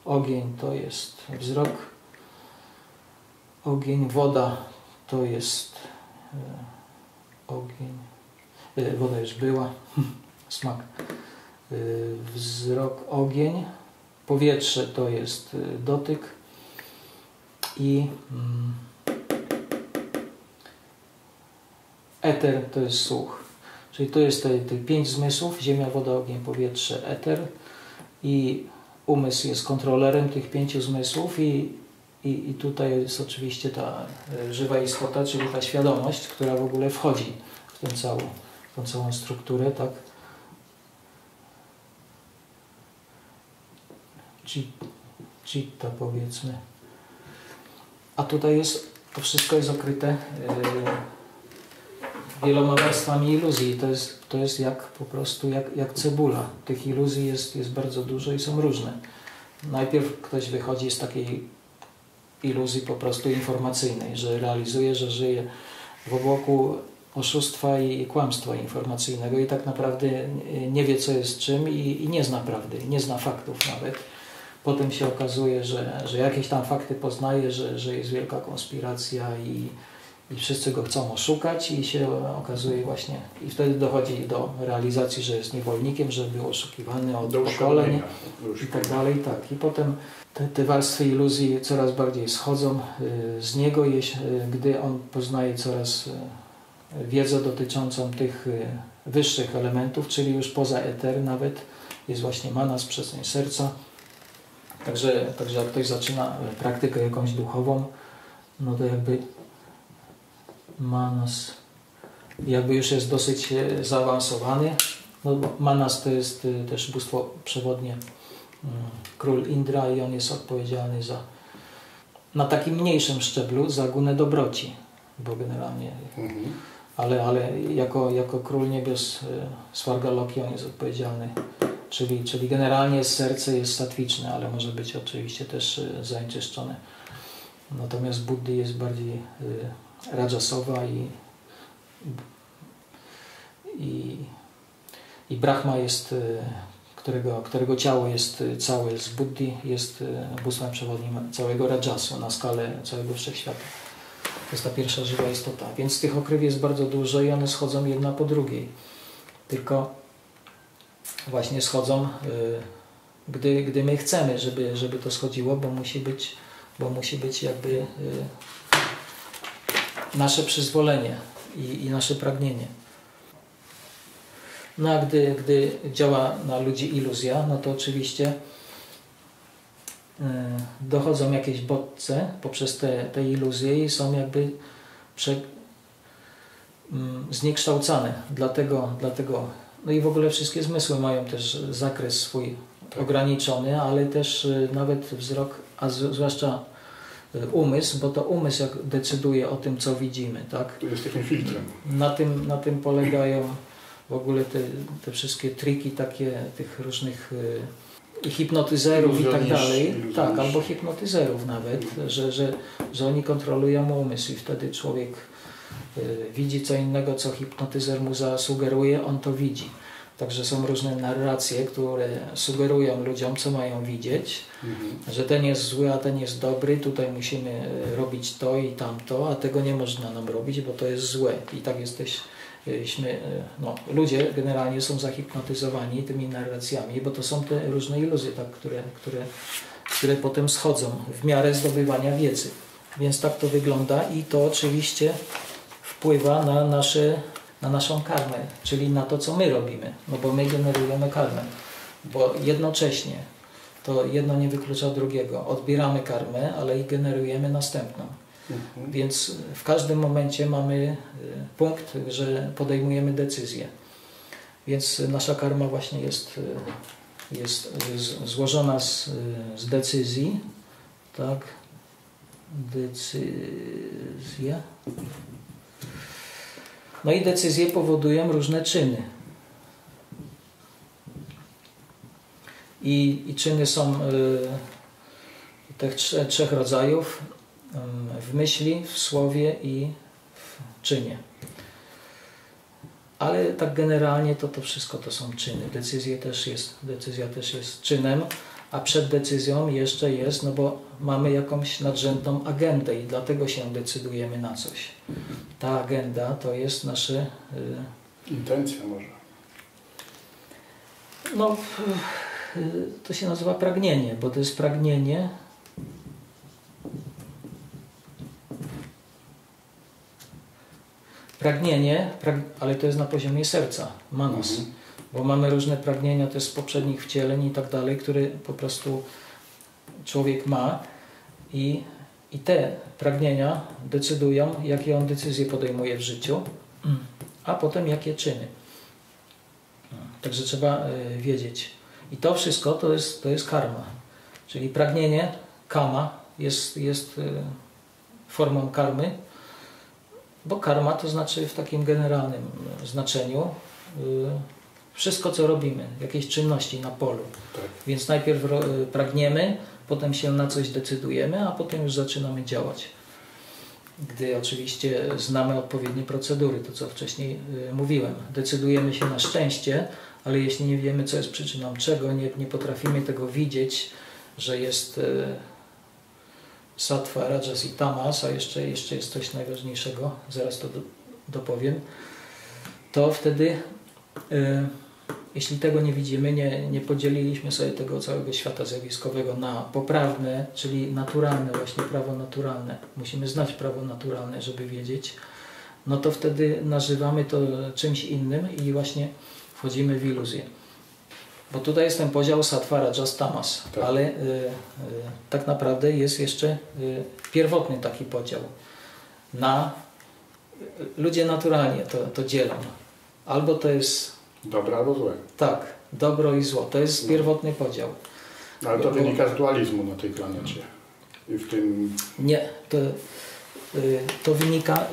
ogień to jest wzrok, ogień, woda to jest ogień, woda już była, smak, wzrok, ogień, powietrze to jest dotyk i eter to jest słuch. Czyli to jest te 5 zmysłów: ziemia, woda, ogień, powietrze, eter, i umysł jest kontrolerem tych 5 zmysłów i tutaj jest oczywiście ta żywa istota, czyli ta świadomość, która w ogóle wchodzi w tą całą strukturę, tak? Citta, powiedzmy. A tutaj jest, to wszystko jest okryte wieloma warstwami iluzji. To jest jak po prostu jak cebula. Tych iluzji jest bardzo dużo i są różne. Najpierw ktoś wychodzi z takiej iluzji po prostu informacyjnej, że realizuje, że żyje w obłoku oszustwa i kłamstwa informacyjnego i tak naprawdę nie wie, co jest czym i nie zna prawdy, nie zna faktów nawet. Potem się okazuje, że jakieś tam fakty poznaje, że jest wielka konspiracja i wszyscy go chcą oszukać i się okazuje właśnie, i wtedy dochodzi do realizacji, że jest niewolnikiem, że był oszukiwany od pokoleń i tak dalej. Tak. I potem te warstwy iluzji coraz bardziej schodzą z niego, gdy on poznaje coraz wiedzę dotyczącą tych wyższych elementów, czyli już poza eter nawet jest właśnie manas, przestrzeń serca. Także jak ktoś zaczyna praktykę jakąś duchową, no to jakby manas jakby już jest dosyć zaawansowany. No, manas to jest też bóstwo przewodnie, król Indra, i on jest odpowiedzialny na takim mniejszym szczeblu za gunę dobroci, bo generalnie ale jako król niebios Svargaloki on jest odpowiedzialny, czyli generalnie serce jest satwiczne, ale może być oczywiście też zanieczyszczone. Natomiast Buddhi jest bardziej rajasowa i Brahma jest, którego ciało jest całe z Buddhi, jest bóstwem przewodnim całego rajasu na skalę całego wszechświata. To jest ta pierwsza żywa istota. Więc tych okryw jest bardzo dużo i one schodzą jedna po drugiej. Tylko właśnie schodzą, gdy my chcemy, żeby to schodziło, bo musi być jakby nasze przyzwolenie i nasze pragnienie. No a gdy działa na ludzi iluzja, no to oczywiście dochodzą jakieś bodźce poprzez te iluzje i są jakby zniekształcane. Dlatego no i w ogóle wszystkie zmysły mają też zakres swój ograniczony, ale też nawet wzrok, a zwłaszcza umysł, bo to umysł jak decyduje o tym, co widzimy, tak? To jest takim filtrem. Na tym polegają w ogóle te wszystkie triki takie tych różnych hipnotyzerów i tak dalej. Tak, albo hipnotyzerów nawet, że oni kontrolują umysł i wtedy człowiek widzi co innego, co hipnotyzer mu zasugeruje, on to widzi. Także są różne narracje, które sugerują ludziom, co mają widzieć, że ten jest zły, a ten jest dobry, tutaj musimy robić to i tamto, a tego nie można nam robić, bo to jest złe. I tak ludzie generalnie są zahipnotyzowani tymi narracjami, bo to są te różne iluzje, tak, które potem schodzą w miarę zdobywania wiedzy. Więc tak to wygląda i to oczywiście wpływa na naszą karmę, czyli na to, co my robimy, no bo my generujemy karmę, bo jednocześnie to jedno nie wyklucza drugiego. Odbieramy karmę, ale i generujemy następną. Więc w każdym momencie mamy punkt, że podejmujemy decyzję. Więc nasza karma właśnie jest złożona z decyzji, tak? Decyzja. No i decyzje powodują różne czyny. I czyny są tych trzech rodzajów. w myśli, w słowie i w czynie. Ale tak generalnie to wszystko to są czyny. Decyzja też jest czynem, a przed decyzją jeszcze jest, no bo mamy jakąś nadrzędną agendę i dlatego się decydujemy na coś. Ta agenda to jest nasze... Intencja może. No, to się nazywa pragnienie, bo to jest pragnienie ale to jest na poziomie serca, manas. Bo mamy różne pragnienia też z poprzednich wcieleń i tak dalej, które po prostu człowiek ma i te pragnienia decydują, jakie on decyzje podejmuje w życiu, a potem jakie czyny. Także trzeba wiedzieć. I to wszystko to jest karma. Czyli pragnienie, kama, jest formą karmy, bo karma to znaczy w takim generalnym znaczeniu wszystko, co robimy, jakieś czynności na polu. Tak. Więc najpierw pragniemy, potem się na coś decydujemy, a potem już zaczynamy działać. Gdy oczywiście znamy odpowiednie procedury, to co wcześniej mówiłem. Decydujemy się na szczęście, ale jeśli nie wiemy, co jest przyczyną czego, nie potrafimy tego widzieć, że jest sattva, rajas i tamas, a jeszcze jest coś najważniejszego, zaraz to dopowiem, to wtedy, jeśli tego nie widzimy, nie podzieliliśmy sobie tego całego świata zjawiskowego na poprawne, czyli naturalne, właśnie prawo naturalne. Musimy znać prawo naturalne, żeby wiedzieć. No to wtedy nazywamy to czymś innym i właśnie wchodzimy w iluzję. Bo tutaj jest ten podział sattva, rajas, tamas, tak. Ale tak naprawdę jest jeszcze pierwotny taki podział. Ludzie naturalnie to dzielą. Albo to jest... Dobre albo złe. Tak, dobro i zło. To jest pierwotny podział. Ale to wynika z dualizmu na tej planecie. I w tym... Nie, to wynika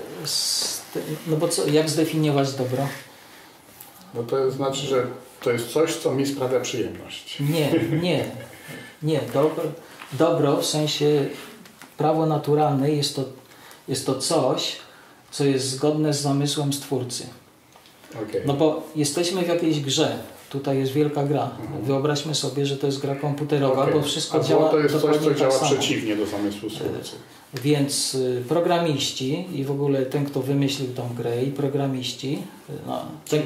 no bo jak zdefiniować dobro? No to znaczy, że to jest coś, co mi sprawia przyjemność. Nie. Dobro w sensie prawo naturalne jest to coś, co jest zgodne z zamysłem Stwórcy. Okay. No bo jesteśmy w jakiejś grze. Tutaj jest wielka gra. Wyobraźmy sobie, że to jest gra komputerowa, bo wszystko działa. To jest coś, co działa tak przeciwnie do zamysłu Stwórcy. Więc programiści i w ogóle ten, kto wymyślił tą grę i programiści...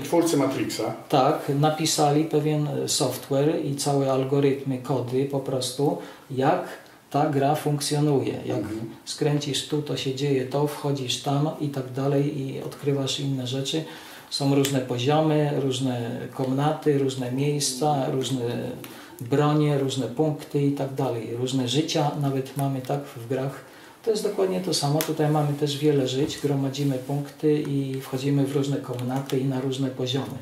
Twórcy Matrixa. Tak, napisali pewien software i całe algorytmy, kody po prostu, jak ta gra funkcjonuje. Jak skręcisz tu, to się dzieje to, wchodzisz tam i tak dalej i odkrywasz inne rzeczy. Są różne poziomy, różne komnaty, różne miejsca, różne bronie, różne punkty i tak dalej. Różne życia nawet mamy tak w grach. To jest dokładnie to samo. Tutaj mamy też wiele żyć, gromadzimy punkty i wchodzimy w różne komnaty i na różne poziomy.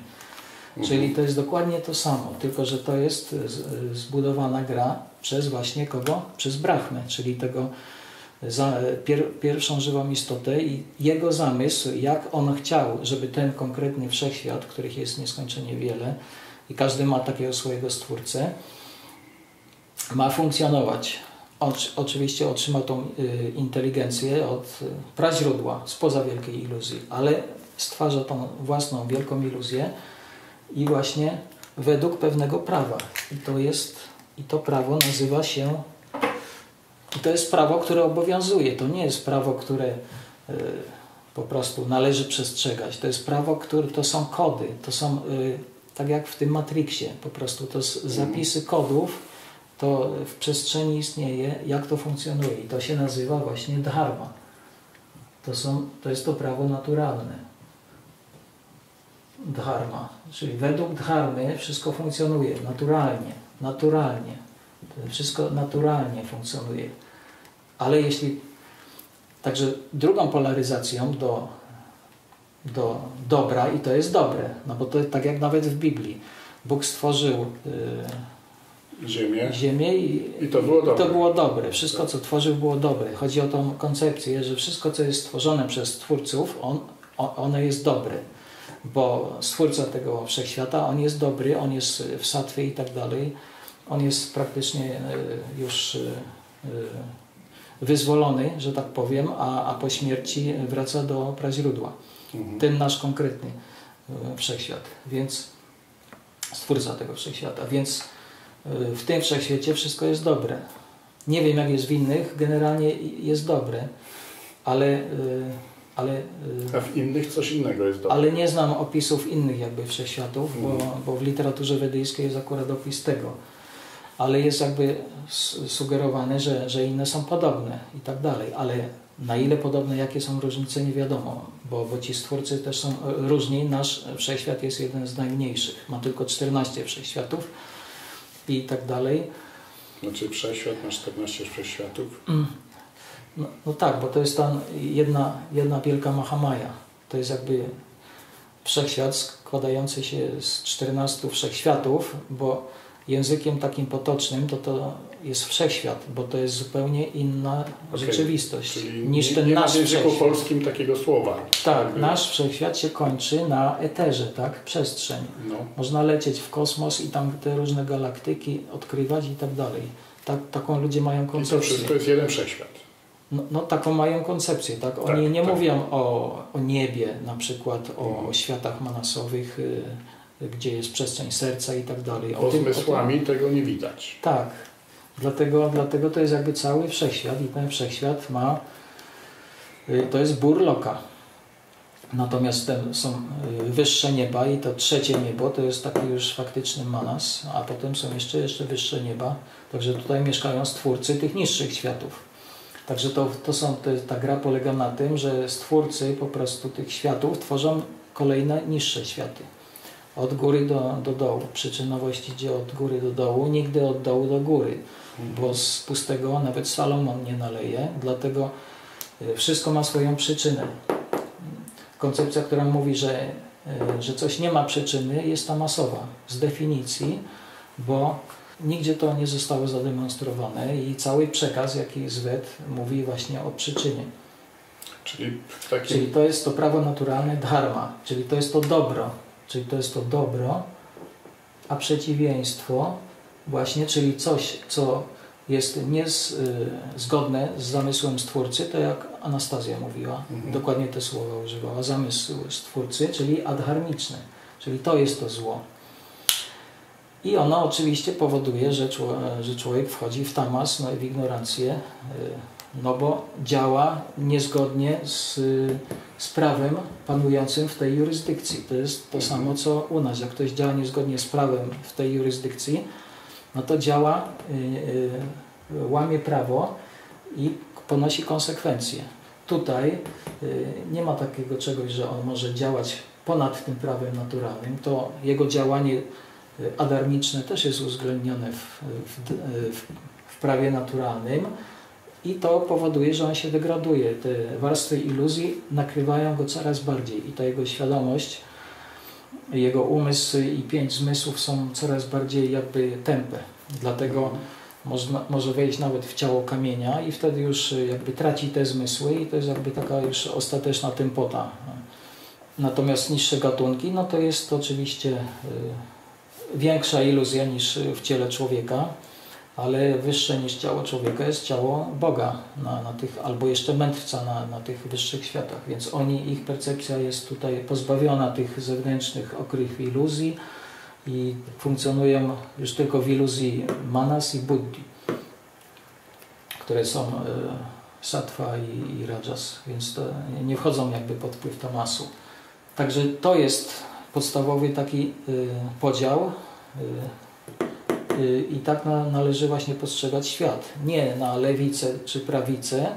Czyli to jest dokładnie to samo, tylko że to jest zbudowana gra przez właśnie kogo? Przez Brahmę, czyli tego pierwszą żywą istotę i jego zamysł, jak on chciał, żeby ten konkretny wszechświat, których jest nieskończenie wiele i każdy ma takiego swojego stwórcę, ma funkcjonować. Oczywiście otrzymał tą inteligencję od praźródła, spoza wielkiej iluzji, ale stwarza tą własną wielką iluzję i właśnie według pewnego prawa. I to prawo nazywa się... I to jest prawo, które obowiązuje. To nie jest prawo, które po prostu należy przestrzegać. To jest prawo, to są kody. To są, tak jak w tym Matrixie, po prostu to zapisy kodów, to w przestrzeni istnieje, jak to funkcjonuje. I to się nazywa właśnie dharma. To jest to prawo naturalne. Dharma. Czyli według dharmy wszystko funkcjonuje naturalnie. Wszystko naturalnie funkcjonuje. Ale jeśli... Także drugą polaryzacją do dobra, i to jest dobre, no bo to tak jak nawet w Biblii. Bóg stworzył ziemię i to było dobre. Wszystko, co tworzył, było dobre. Chodzi o tą koncepcję, że wszystko, co jest stworzone przez Twórców, ono jest dobre. Bo Stwórca tego wszechświata, on jest dobry, on jest w sattwie i tak dalej. On jest praktycznie już wyzwolony, że tak powiem, a po śmierci wraca do praźródła. Ten nasz konkretny wszechświat, więc stwórca tego wszechświata, więc w tym wszechświecie wszystko jest dobre. Nie wiem, jak jest w innych, generalnie jest dobre, ale a w innych coś innego jest dobre. Ale nie znam opisów innych jakby wszechświatów, bo w literaturze wedyjskiej jest akurat opis tego. Ale jest jakby sugerowane, że inne są podobne i tak dalej. Ale na ile podobne, jakie są różnice, nie wiadomo, bo ci stwórcy też są różni. Nasz wszechświat jest jeden z najmniejszych. Ma tylko 14 wszechświatów i tak dalej. Znaczy wszechświat ma 14 wszechświatów? No tak, bo to jest ta jedna wielka Mahamaja. To jest jakby wszechświat składający się z 14 wszechświatów, bo językiem takim potocznym to jest wszechświat, bo to jest zupełnie inna rzeczywistość niż ten nasz wszechświat. Nie ma w języku polskim takiego słowa. Tak, nasz wszechświat się kończy na eterze, tak? Przestrzeń. No. Można lecieć w kosmos i tam te różne galaktyki odkrywać i tak dalej. Taką ludzie mają koncepcję. I to wszystko jest jeden wszechświat. No taką mają koncepcję, tak? Oni nie mówią o niebie, na przykład o światach manasowych, gdzie jest przestrzeń serca i tak dalej. Bo zmysłami tego nie widać. Tak. Dlatego to jest jakby cały wszechświat i ten wszechświat ma, to jest burloka. Natomiast są wyższe nieba i to trzecie niebo to jest taki już faktyczny manas, a potem są jeszcze wyższe nieba. Także tutaj mieszkają stwórcy tych niższych światów. Także ta gra polega na tym, że stwórcy po prostu tych światów tworzą kolejne niższe światy. Od góry do dołu. Przyczynowość idzie od góry do dołu, nigdy od dołu do góry. Bo z pustego nawet Salomon nie naleje, dlatego wszystko ma swoją przyczynę. Koncepcja, która mówi, że coś nie ma przyczyny, jest tamasowa z definicji, bo nigdzie to nie zostało zademonstrowane i cały przekaz, jaki jest Wed, mówi właśnie o przyczynie. Czyli to jest to prawo naturalne dharma, czyli to jest to dobro. Czyli to jest to dobro, a przeciwieństwo właśnie, czyli coś, co jest niezgodne z zamysłem Stwórcy, to jak Anastazja mówiła, dokładnie te słowa używała, zamysł Stwórcy, czyli adharmiczny, czyli to jest to zło. I ono oczywiście powoduje, że człowiek wchodzi w tamas, no i w ignorancję, no bo działa niezgodnie z prawem panującym w tej jurysdykcji. To jest to samo, co u nas. Jak ktoś działa niezgodnie z prawem w tej jurysdykcji, no to działa, łamie prawo i ponosi konsekwencje. Tutaj nie ma takiego czegoś, że on może działać ponad tym prawem naturalnym. To jego działanie adharmiczne też jest uwzględnione w prawie naturalnym i to powoduje, że on się degraduje. Te warstwy iluzji nakrywają go coraz bardziej i ta jego świadomość, jego umysł i 5 zmysłów są coraz bardziej jakby tępe. Dlatego może wejść nawet w ciało kamienia i wtedy już jakby traci te zmysły i to jest jakby taka już ostateczna tępota. Natomiast niższe gatunki, no to jest oczywiście większa iluzja niż w ciele człowieka, ale wyższe niż ciało człowieka jest ciało Boga na tych, albo jeszcze mędrca na tych wyższych światach. Więc ich percepcja jest tutaj pozbawiona tych zewnętrznych okrych iluzji i funkcjonują już tylko w iluzji manas i buddhi, które są sattva i rajas, więc to nie wchodzą jakby pod wpływ tamasu. Także to jest podstawowy taki podział i tak należy właśnie postrzegać świat. Nie na lewicę czy prawicę,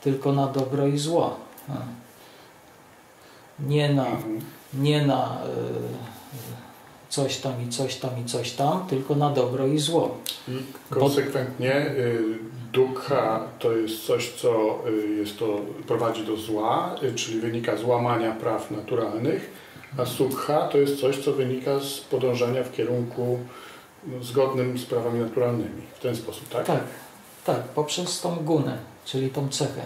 tylko na dobro i zło. Nie na coś tam i coś tam i coś tam, tylko na dobro i zło. I konsekwentnie dukkha to jest coś, co prowadzi do zła, czyli wynika z łamania praw naturalnych, a sukha to jest coś, co wynika z podążania w kierunku zgodnym z prawami naturalnymi. W ten sposób, tak? Tak, poprzez tą gunę, czyli tą cechę.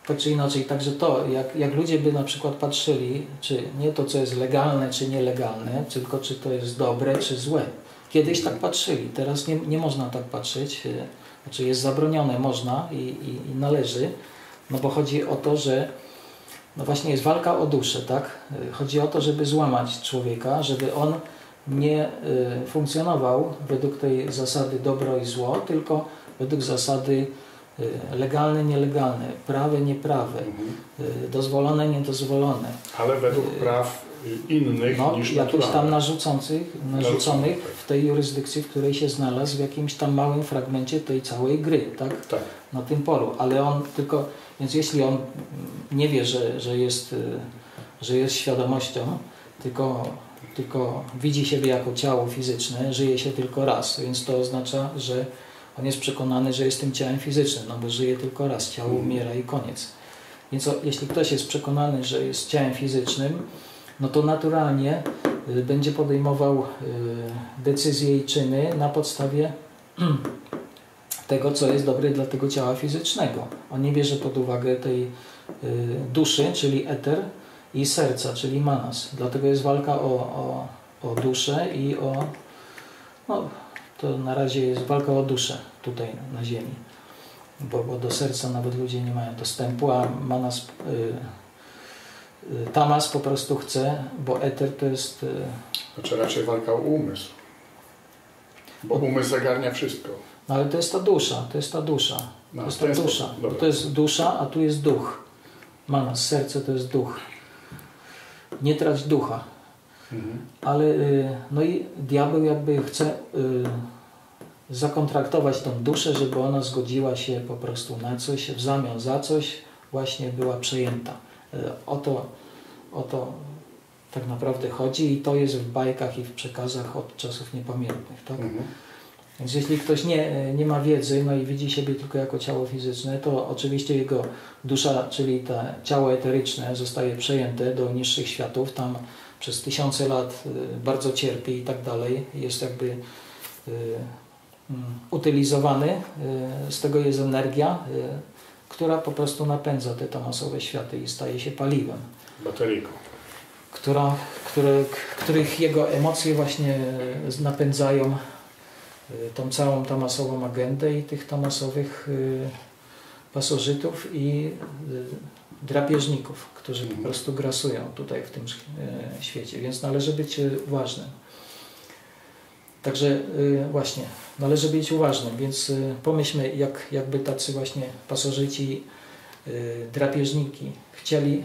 tak czy inaczej, także to, jak ludzie by na przykład patrzyli, czy nie to, co jest legalne, czy nielegalne, tylko czy to jest dobre, czy złe. Kiedyś tak patrzyli, teraz nie można tak patrzeć, znaczy jest zabronione, można i należy, no bo chodzi o to, że no właśnie jest walka o duszę, tak? Chodzi o to, żeby złamać człowieka, żeby on nie funkcjonował według tej zasady dobro i zło, tylko według zasady legalne, nielegalne, prawe, nieprawe, dozwolone, niedozwolone. Ale według praw innych niż jakichś tam narzuconych w tej jurysdykcji, w której się znalazł, w jakimś tam małym fragmencie tej całej gry, tak? Tak. Na tym polu. Ale on tylko, więc jeśli on nie wie, że jest świadomością, tylko widzi siebie jako ciało fizyczne, żyje się tylko raz, więc to oznacza, że on jest przekonany, że jest tym ciałem fizycznym, no bo żyje tylko raz, ciało umiera i koniec. Więc jeśli ktoś jest przekonany, że jest ciałem fizycznym, no to naturalnie będzie podejmował decyzje i czyny na podstawie tego, co jest dobre dla tego ciała fizycznego. On nie bierze pod uwagę tej duszy, czyli eter, i serca, czyli manas. Dlatego jest walka o duszę i o... No, to na razie jest walka o duszę tutaj na ziemi. Bo do serca nawet ludzie nie mają dostępu, a manas... Tamas po prostu chce, bo eter to jest... Znaczy raczej walka o umysł. Bo umysł zagarnia wszystko. No ale to jest ta dusza, to jest ta dusza. No, to jest ta dusza. Bo to jest dusza, a tu jest duch. Manas, serce to jest duch. Nie trać ducha. Ale no i diabeł jakby chce zakontraktować tą duszę, żeby ona zgodziła się po prostu na coś, w zamian za coś właśnie była przejęta. O to tak naprawdę chodzi i to jest w bajkach i w przekazach od czasów niepamiętnych. Tak? Więc jeśli ktoś nie ma wiedzy, no i widzi siebie tylko jako ciało fizyczne, to oczywiście jego dusza, czyli to ciało eteryczne zostaje przejęte do niższych światów, tam przez tysiące lat bardzo cierpi i tak dalej, jest jakby utylizowany, z tego jest energia, która po prostu napędza te tamasowe światy i staje się paliwem. Bateryjką. Których jego emocje właśnie napędzają tą całą tamasową agendę i tych tamasowych pasożytów i drapieżników, którzy po prostu grasują tutaj w tym świecie, więc należy być uważnym. Także właśnie, należy być uważnym, więc pomyślmy, jakby tacy właśnie pasożyci, drapieżniki chcieli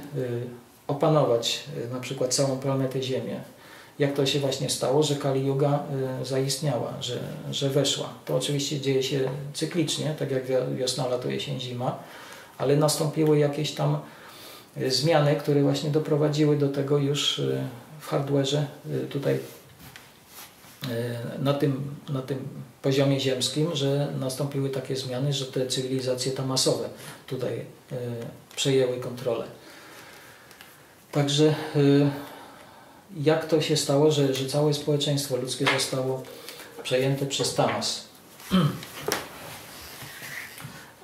opanować na przykład całą planetę Ziemię. Jak to się właśnie stało, że Kali Yuga zaistniała, że weszła. To oczywiście dzieje się cyklicznie, tak jak wiosna, lato, jesień, zima, ale nastąpiły jakieś tam zmiany, które właśnie doprowadziły do tego już w hardware'ze tutaj na tym poziomie ziemskim, że nastąpiły takie zmiany, że te cywilizacje tamasowe tutaj przejęły kontrolę. Także jak to się stało, że całe społeczeństwo ludzkie zostało przejęte przez tamas?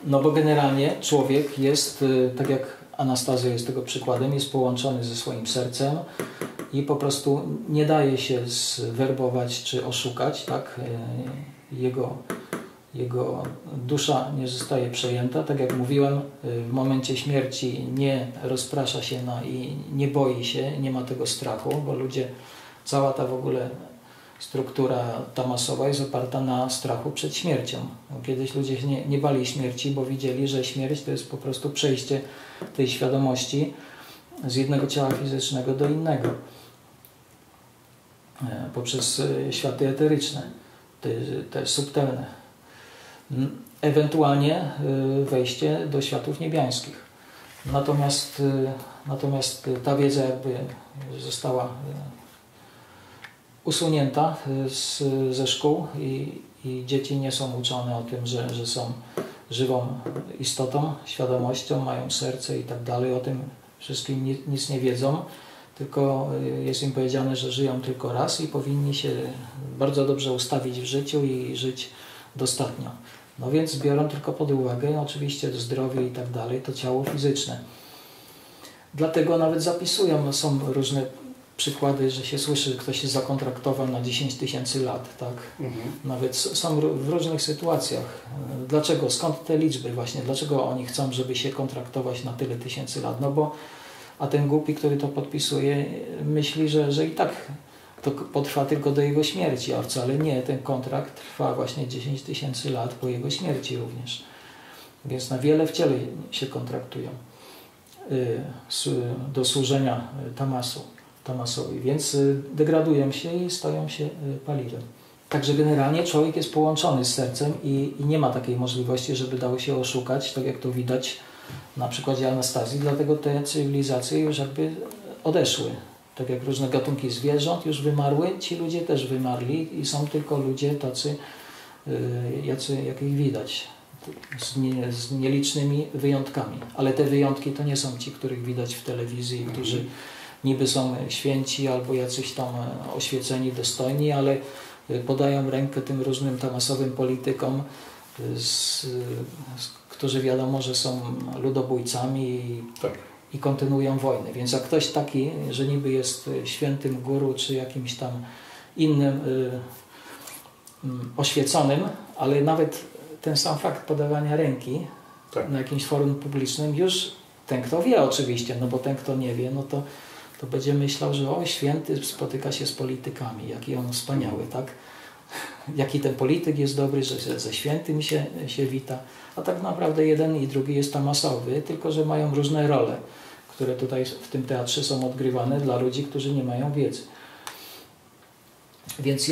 No bo generalnie człowiek jest, tak jak Anastazja jest tego przykładem, jest połączony ze swoim sercem i po prostu nie daje się zwerbować czy oszukać, tak? Jego dusza nie zostaje przejęta. Tak jak mówiłem, w momencie śmierci nie rozprasza się i nie boi się, nie ma tego strachu, bo ludzie, cała ta w ogóle struktura tamasowa jest oparta na strachu przed śmiercią. Kiedyś ludzie się nie bali śmierci, bo widzieli, że śmierć to jest po prostu przejście tej świadomości z jednego ciała fizycznego do innego poprzez światy eteryczne, te subtelne. Ewentualnie wejście do światów niebiańskich. Natomiast ta wiedza jakby została usunięta ze szkół i dzieci nie są uczone o tym, że są żywą istotą, świadomością, mają serce i tak dalej. O tym wszystkim nic nie wiedzą, tylko jest im powiedziane, że żyją tylko raz i powinni się bardzo dobrze ustawić w życiu i żyć dostatnio. No więc biorą tylko pod uwagę oczywiście zdrowie i tak dalej, to ciało fizyczne. Dlatego nawet zapisują, no są różne przykłady, że się słyszy, że ktoś się zakontraktował na 10 000 lat, tak? Nawet są w różnych sytuacjach. Dlaczego? Skąd te liczby właśnie? Dlaczego oni chcą, żeby się kontraktować na tyle tysięcy lat? No bo, a ten głupi, który to podpisuje, myśli, że i tak to potrwa tylko do jego śmierci, a wcale nie. Ten kontrakt trwa właśnie 10 000 lat po jego śmierci również. Więc na wiele wciele się kontraktują do służenia Tamasowi, więc degradują się i stają się paliwem. Także generalnie człowiek jest połączony z sercem i nie ma takiej możliwości, żeby dało się oszukać, tak jak to widać na przykładzie Anastazji, dlatego te cywilizacje już jakby odeszły. Tak jak różne gatunki zwierząt już wymarły, ci ludzie też wymarli i są tylko ludzie tacy, jakich widać, z nielicznymi wyjątkami. Ale te wyjątki to nie są ci, których widać w telewizji, którzy niby są święci albo jacyś tam oświeceni, dostojni, ale podają rękę tym różnym tamasowym politykom, którzy wiadomo, że są ludobójcami i kontynuują wojny. Więc jak ktoś taki, że niby jest świętym guru czy jakimś tam innym oświeconym, ale nawet ten sam fakt podawania ręki na jakimś forum publicznym, już ten, kto wie oczywiście, no bo ten, kto nie wie, no to będzie myślał, że o, święty spotyka się z politykami, jaki on wspaniały, tak? Jaki ten polityk jest dobry, że ze świętym się wita. A tak naprawdę jeden i drugi jest tamasowy, tylko że mają różne role, które tutaj w tym teatrze są odgrywane dla ludzi, którzy nie mają wiedzy. Więc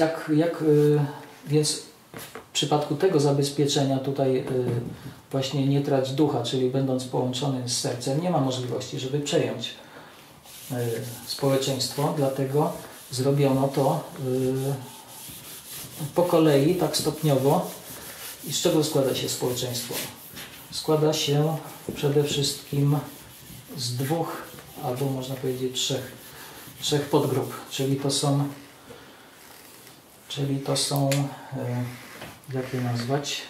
więc w przypadku tego zabezpieczenia tutaj właśnie nie trać ducha, czyli będąc połączony z sercem, nie ma możliwości, żeby przejąć społeczeństwo, dlatego zrobiono to po kolei, tak stopniowo. I z czego składa się społeczeństwo? Składa się przede wszystkim z dwóch, albo można powiedzieć trzech podgrup, czyli to są jak je nazwać,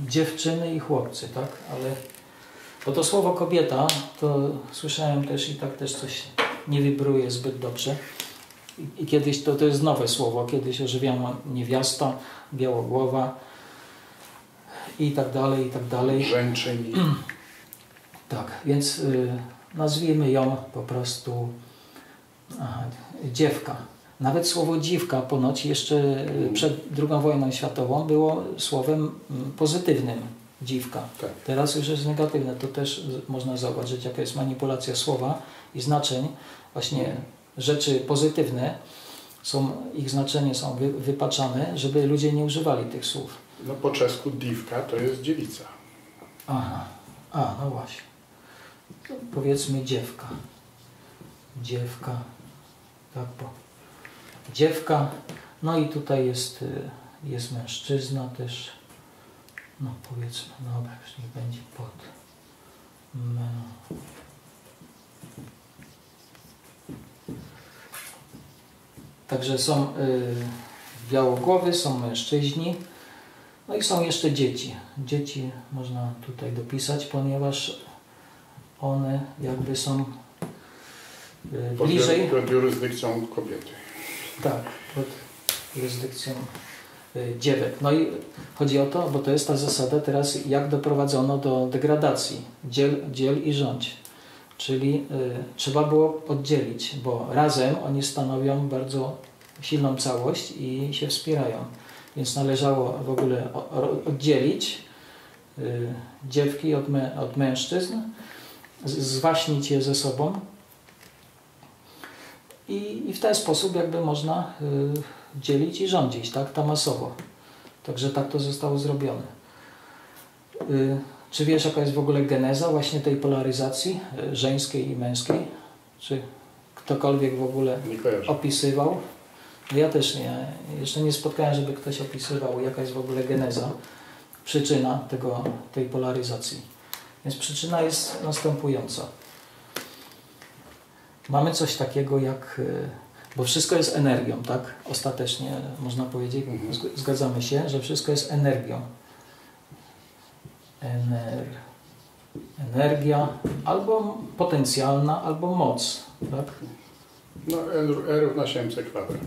dziewczyny i chłopcy, tak? Ale bo to słowo kobieta, to słyszałem też i tak też coś nie wibruje zbyt dobrze. I kiedyś to jest nowe słowo, kiedyś używiano niewiasta, białogłowa i tak dalej, i tak dalej. Żeńczyni. Tak, więc nazwijmy ją po prostu dziewka. Nawet słowo dziwka ponoć jeszcze przed II wojną światową było słowem pozytywnym. Dziwka. Tak. Teraz już jest negatywne. To też można zauważyć, jaka jest manipulacja słowa i znaczeń. Właśnie rzeczy pozytywne, ich znaczenie są wypaczane, żeby ludzie nie używali tych słów. No po czesku diwka to jest dziewica. Aha. No właśnie. To powiedzmy dziewka. Dziewka. Tak, dziewka. No i tutaj jest mężczyzna też. No powiedzmy, dobra, już niech będzie pod. Także są białogłowy, są mężczyźni, no i są jeszcze dzieci. Dzieci można tutaj dopisać, ponieważ one jakby są bliżej... Pod jurysdykcją kobiety. Tak, pod jurysdykcją dziewek. No i chodzi o to, bo to jest ta zasada teraz, jak doprowadzono do degradacji. Dziel i rządź. Czyli trzeba było oddzielić, bo razem oni stanowią bardzo silną całość i się wspierają. Więc należało w ogóle oddzielić dziewki od mężczyzn, zwaśnić je ze sobą i w ten sposób jakby można dzielić i rządzić, tak, tamasowo. Także tak to zostało zrobione. Czy wiesz, jaka jest w ogóle geneza właśnie tej polaryzacji żeńskiej i męskiej? Czy ktokolwiek w ogóle opisywał? Ja też nie. Jeszcze nie spotkałem, żeby ktoś opisywał, jaka jest w ogóle geneza, przyczyna tej polaryzacji. Więc przyczyna jest następująca. Mamy coś takiego jak... Bo wszystko jest energią, tak? Ostatecznie można powiedzieć, zgadzamy się, że wszystko jest energią. energia, albo potencjalna, albo moc. Tak? No, E równa się mc kwadrat.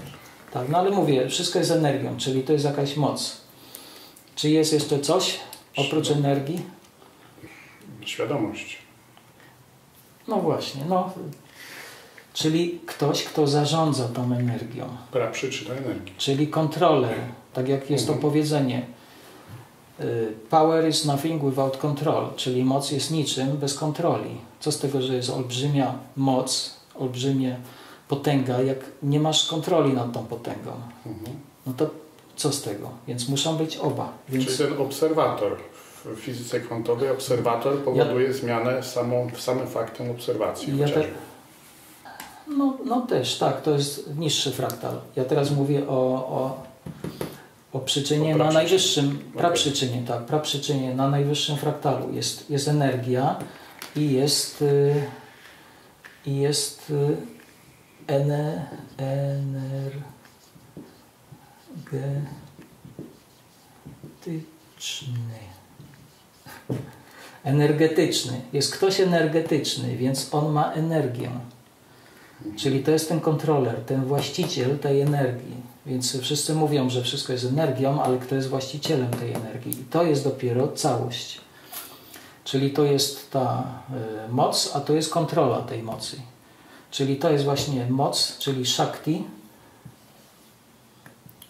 Tak, no ale mówię, wszystko jest energią, czyli to jest jakaś moc. Czy jest jeszcze coś oprócz energii? Świadomość. No właśnie, no. Czyli ktoś, kto zarządza tą energią. Praprzyczyna energii. Czyli kontroler, tak jak jest to powiedzenie. Power is nothing without control, czyli moc jest niczym bez kontroli. Co z tego, że jest olbrzymia moc, olbrzymia potęga, jak nie masz kontroli nad tą potęgą? No to co z tego? Więc muszą być oba. Więc... Czyli ten obserwator w fizyce kwantowej, obserwator powoduje zmianę samym faktem obserwacji. No też, tak, to jest niższy fraktal. Ja teraz mówię o przyczynie na najwyższym, praprzyczynie, tak, praprzyczynie na najwyższym fraktalu jest energia i jest energetyczny. Jest ktoś energetyczny, więc on ma energię. Czyli to jest ten kontroler, ten właściciel tej energii. Więc wszyscy mówią, że wszystko jest energią, ale kto jest właścicielem tej energii? I to jest dopiero całość. Czyli to jest ta moc, a to jest kontrola tej mocy. Czyli to jest właśnie moc, czyli Shakti.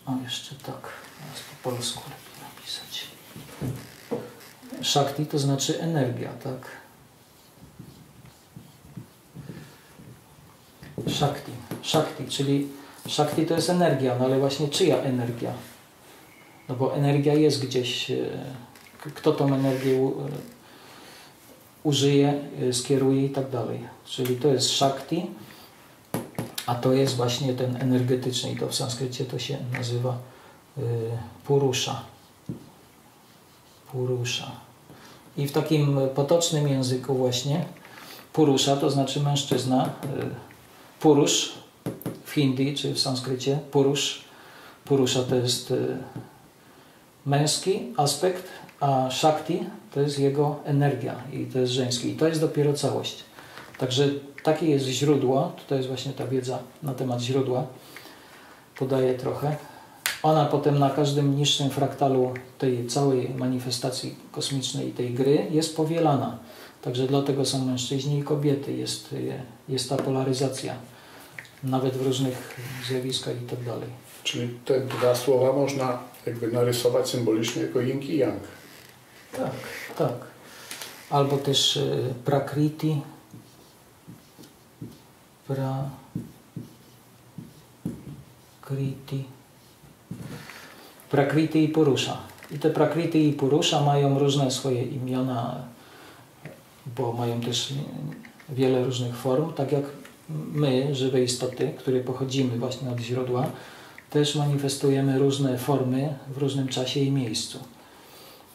O, jeszcze tak, teraz po polsku lepiej napisać. Shakti to znaczy energia, tak? Shakti, czyli Shakti to jest energia, no ale właśnie czyja energia? No bo energia jest gdzieś, kto tą energię użyje, skieruje i tak dalej. Czyli to jest Shakti, a to jest właśnie ten energetyczny i to w sanskrycie to się nazywa Purusha. Purusha. I w takim potocznym języku właśnie Purusha to znaczy mężczyzna, Purush w hindi czy w sanskrycie, Purusha to jest męski aspekt, a Shakti to jest jego energia i to jest żeński. I to jest dopiero całość. Także takie jest źródło, to jest właśnie ta wiedza na temat źródła, podaję trochę. Ona potem na każdym niższym fraktalu tej całej manifestacji kosmicznej i tej gry jest powielana. Także dlatego są mężczyźni i kobiety, jest ta polaryzacja, nawet w różnych zjawiskach i tak dalej. Czyli te dwa słowa można jakby narysować symbolicznie jako yin i yang. Tak, tak. Albo też prakriti. Prakriti i Purusha. I te Prakriti i Purusha mają różne swoje imiona, bo mają też wiele różnych form, tak jak my, żywe istoty, które pochodzimy właśnie od źródła, też manifestujemy różne formy w różnym czasie i miejscu.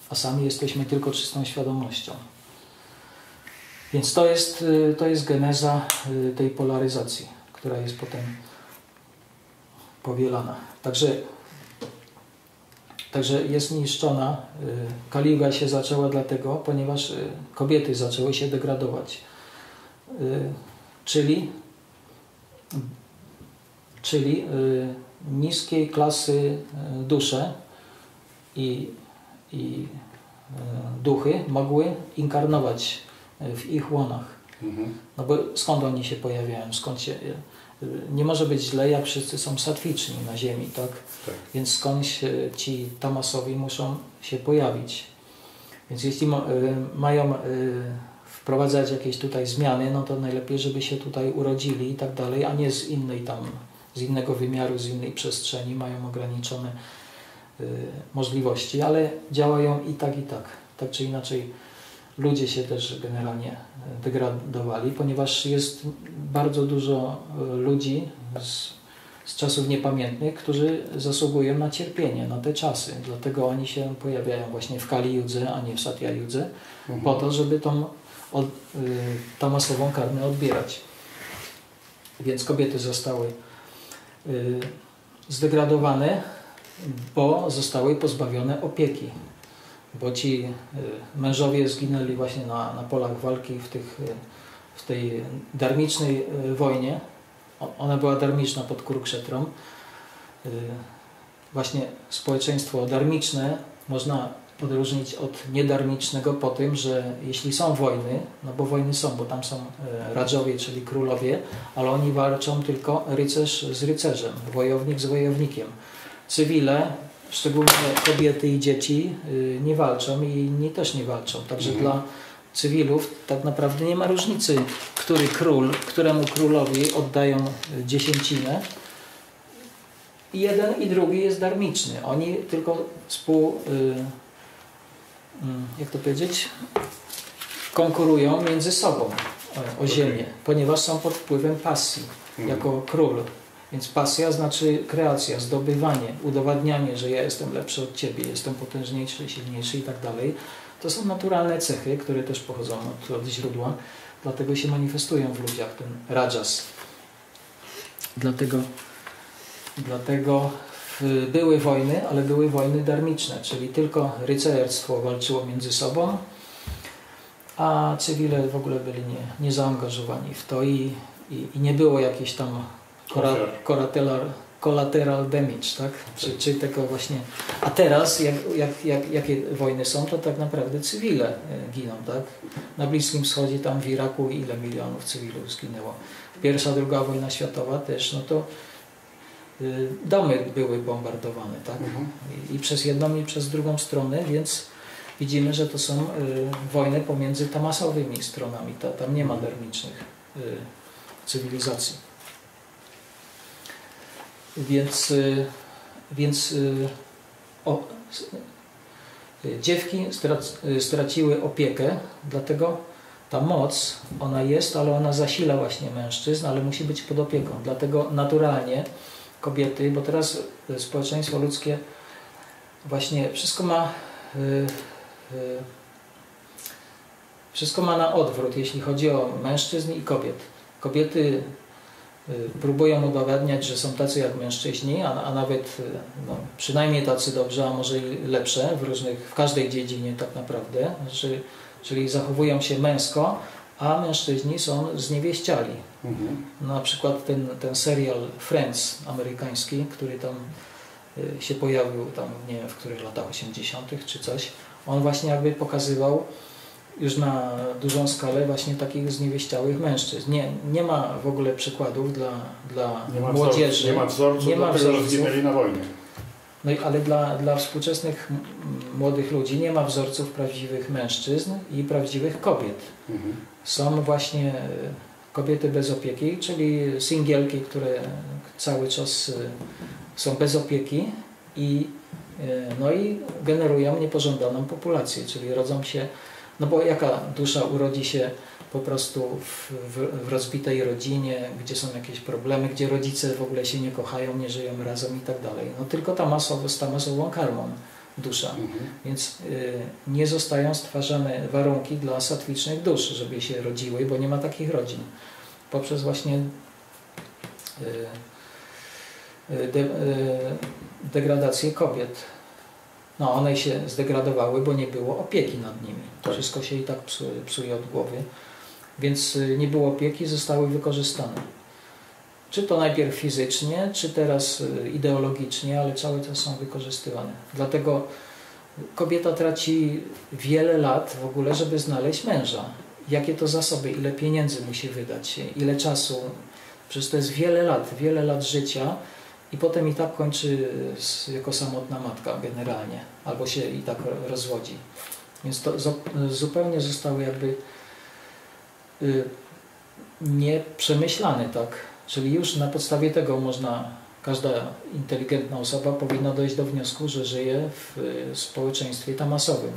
A sami jesteśmy tylko czystą świadomością. Więc to jest geneza tej polaryzacji, która jest potem powielana. Także jest niszczona. Kali Yuga się zaczęła dlatego, ponieważ kobiety zaczęły się degradować. Czyli niskiej klasy dusze i duchy mogły inkarnować w ich łonach. No bo skąd oni się pojawiają? Nie może być źle, jak wszyscy są satwiczni na ziemi, tak? Więc skądś ci tamasowi muszą się pojawić. Więc jeśli mają wprowadzać jakieś tutaj zmiany, no to najlepiej, żeby się tutaj urodzili i tak dalej, a nie z innego wymiaru, z innej przestrzeni, mają ograniczone możliwości, ale działają i tak, i tak. Tak czy inaczej ludzie się też generalnie degradowali, ponieważ jest bardzo dużo ludzi z czasów niepamiętnych, którzy zasługują na cierpienie, na te czasy. Dlatego oni się pojawiają właśnie w Kali Judze, a nie w Satya Judze, po to, żeby tą tamasową karmę odbierać. Więc kobiety zostały zdegradowane, bo zostały pozbawione opieki. bo ci mężowie zginęli właśnie na polach walki w tej darmicznej wojnie. Ona była darmiczna pod Kurukshetrą. Właśnie społeczeństwo darmiczne można odróżnić od niedarmicznego po tym, że jeśli są wojny, no bo wojny są, bo tam są radżowie, czyli królowie, ale oni walczą tylko rycerz z rycerzem, wojownik z wojownikiem. Cywile, szczególnie kobiety i dzieci, nie walczą i inni też nie walczą. Także dla cywilów tak naprawdę nie ma różnicy, który król, któremu królowi oddają dziesięcinę. I jeden i drugi jest darmiczny. Oni tylko jak to powiedzieć, konkurują między sobą o ziemię, ponieważ są pod wpływem pasji jako król. Więc pasja znaczy kreacja, zdobywanie, udowadnianie, że ja jestem lepszy od ciebie, jestem potężniejszy, silniejszy i tak dalej. To są naturalne cechy, które też pochodzą od źródła, dlatego się manifestują w ludziach ten rajas. Dlatego były wojny, ale były wojny darmiczne, czyli tylko rycerstwo walczyło między sobą, a cywile w ogóle byli niezaangażowani w to i nie było jakiejś tam collateral damage, tak? Czy tego właśnie. A teraz, jakie wojny są, to tak naprawdę cywile giną, tak? Na Bliskim Wschodzie, tam w Iraku ile milionów cywilów zginęło. Pierwsza, druga wojna światowa też, no to domy były bombardowane, tak? I przez jedną, i przez drugą stronę, więc widzimy, że to są wojny pomiędzy tamasowymi stronami. Tam nie ma darmicznych cywilizacji. Więc dziewki straciły opiekę, dlatego ta moc, ona jest, ale ona zasila właśnie mężczyzn, ale musi być pod opieką. Dlatego naturalnie kobiety, bo teraz społeczeństwo ludzkie właśnie wszystko ma na odwrót, jeśli chodzi o mężczyzn i kobiet. Kobiety próbują udowadniać, że są tacy jak mężczyźni, a nawet przynajmniej tacy dobrze, a może i lepsze w każdej dziedzinie tak naprawdę, czyli zachowują się męsko, a mężczyźni są zniewieściali. Na przykład ten serial Friends amerykański, który tam się pojawił, tam nie wiem w których latach 80. czy coś, on właśnie jakby pokazywał już na dużą skalę właśnie takich zniewieściałych mężczyzn. Nie ma w ogóle przykładów dla młodzieży. Nie ma wzorców, że zginęli na wojnie. No ale dla współczesnych młodych ludzi nie ma wzorców prawdziwych mężczyzn i prawdziwych kobiet. Są właśnie kobiety bez opieki, czyli singielki, które cały czas są bez opieki i generują niepożądaną populację, czyli rodzą się, no bo jaka dusza urodzi się po prostu w rozbitej rodzinie, gdzie są jakieś problemy, gdzie rodzice w ogóle się nie kochają, nie żyją razem i tak dalej. No tylko z tamasową karmą dusza. Więc nie zostają stwarzane warunki dla satwicznych dusz, żeby się rodziły, bo nie ma takich rodzin. Poprzez właśnie degradację kobiet. No one się zdegradowały, bo nie było opieki nad nimi. To wszystko się i tak psuje od głowy. Więc nie było opieki, zostały wykorzystane. Czy to najpierw fizycznie, czy teraz ideologicznie, ale cały czas są wykorzystywane. Dlatego kobieta traci wiele lat w ogóle, żeby znaleźć męża. Jakie to zasoby, ile pieniędzy musi wydać, ile czasu. Przecież to jest wiele lat życia i potem i tak kończy jako samotna matka generalnie. Albo się i tak rozwodzi. Więc to zupełnie zostały jakby nieprzemyślane, tak? Czyli już na podstawie tego każda inteligentna osoba powinna dojść do wniosku, że żyje w społeczeństwie tamasowym.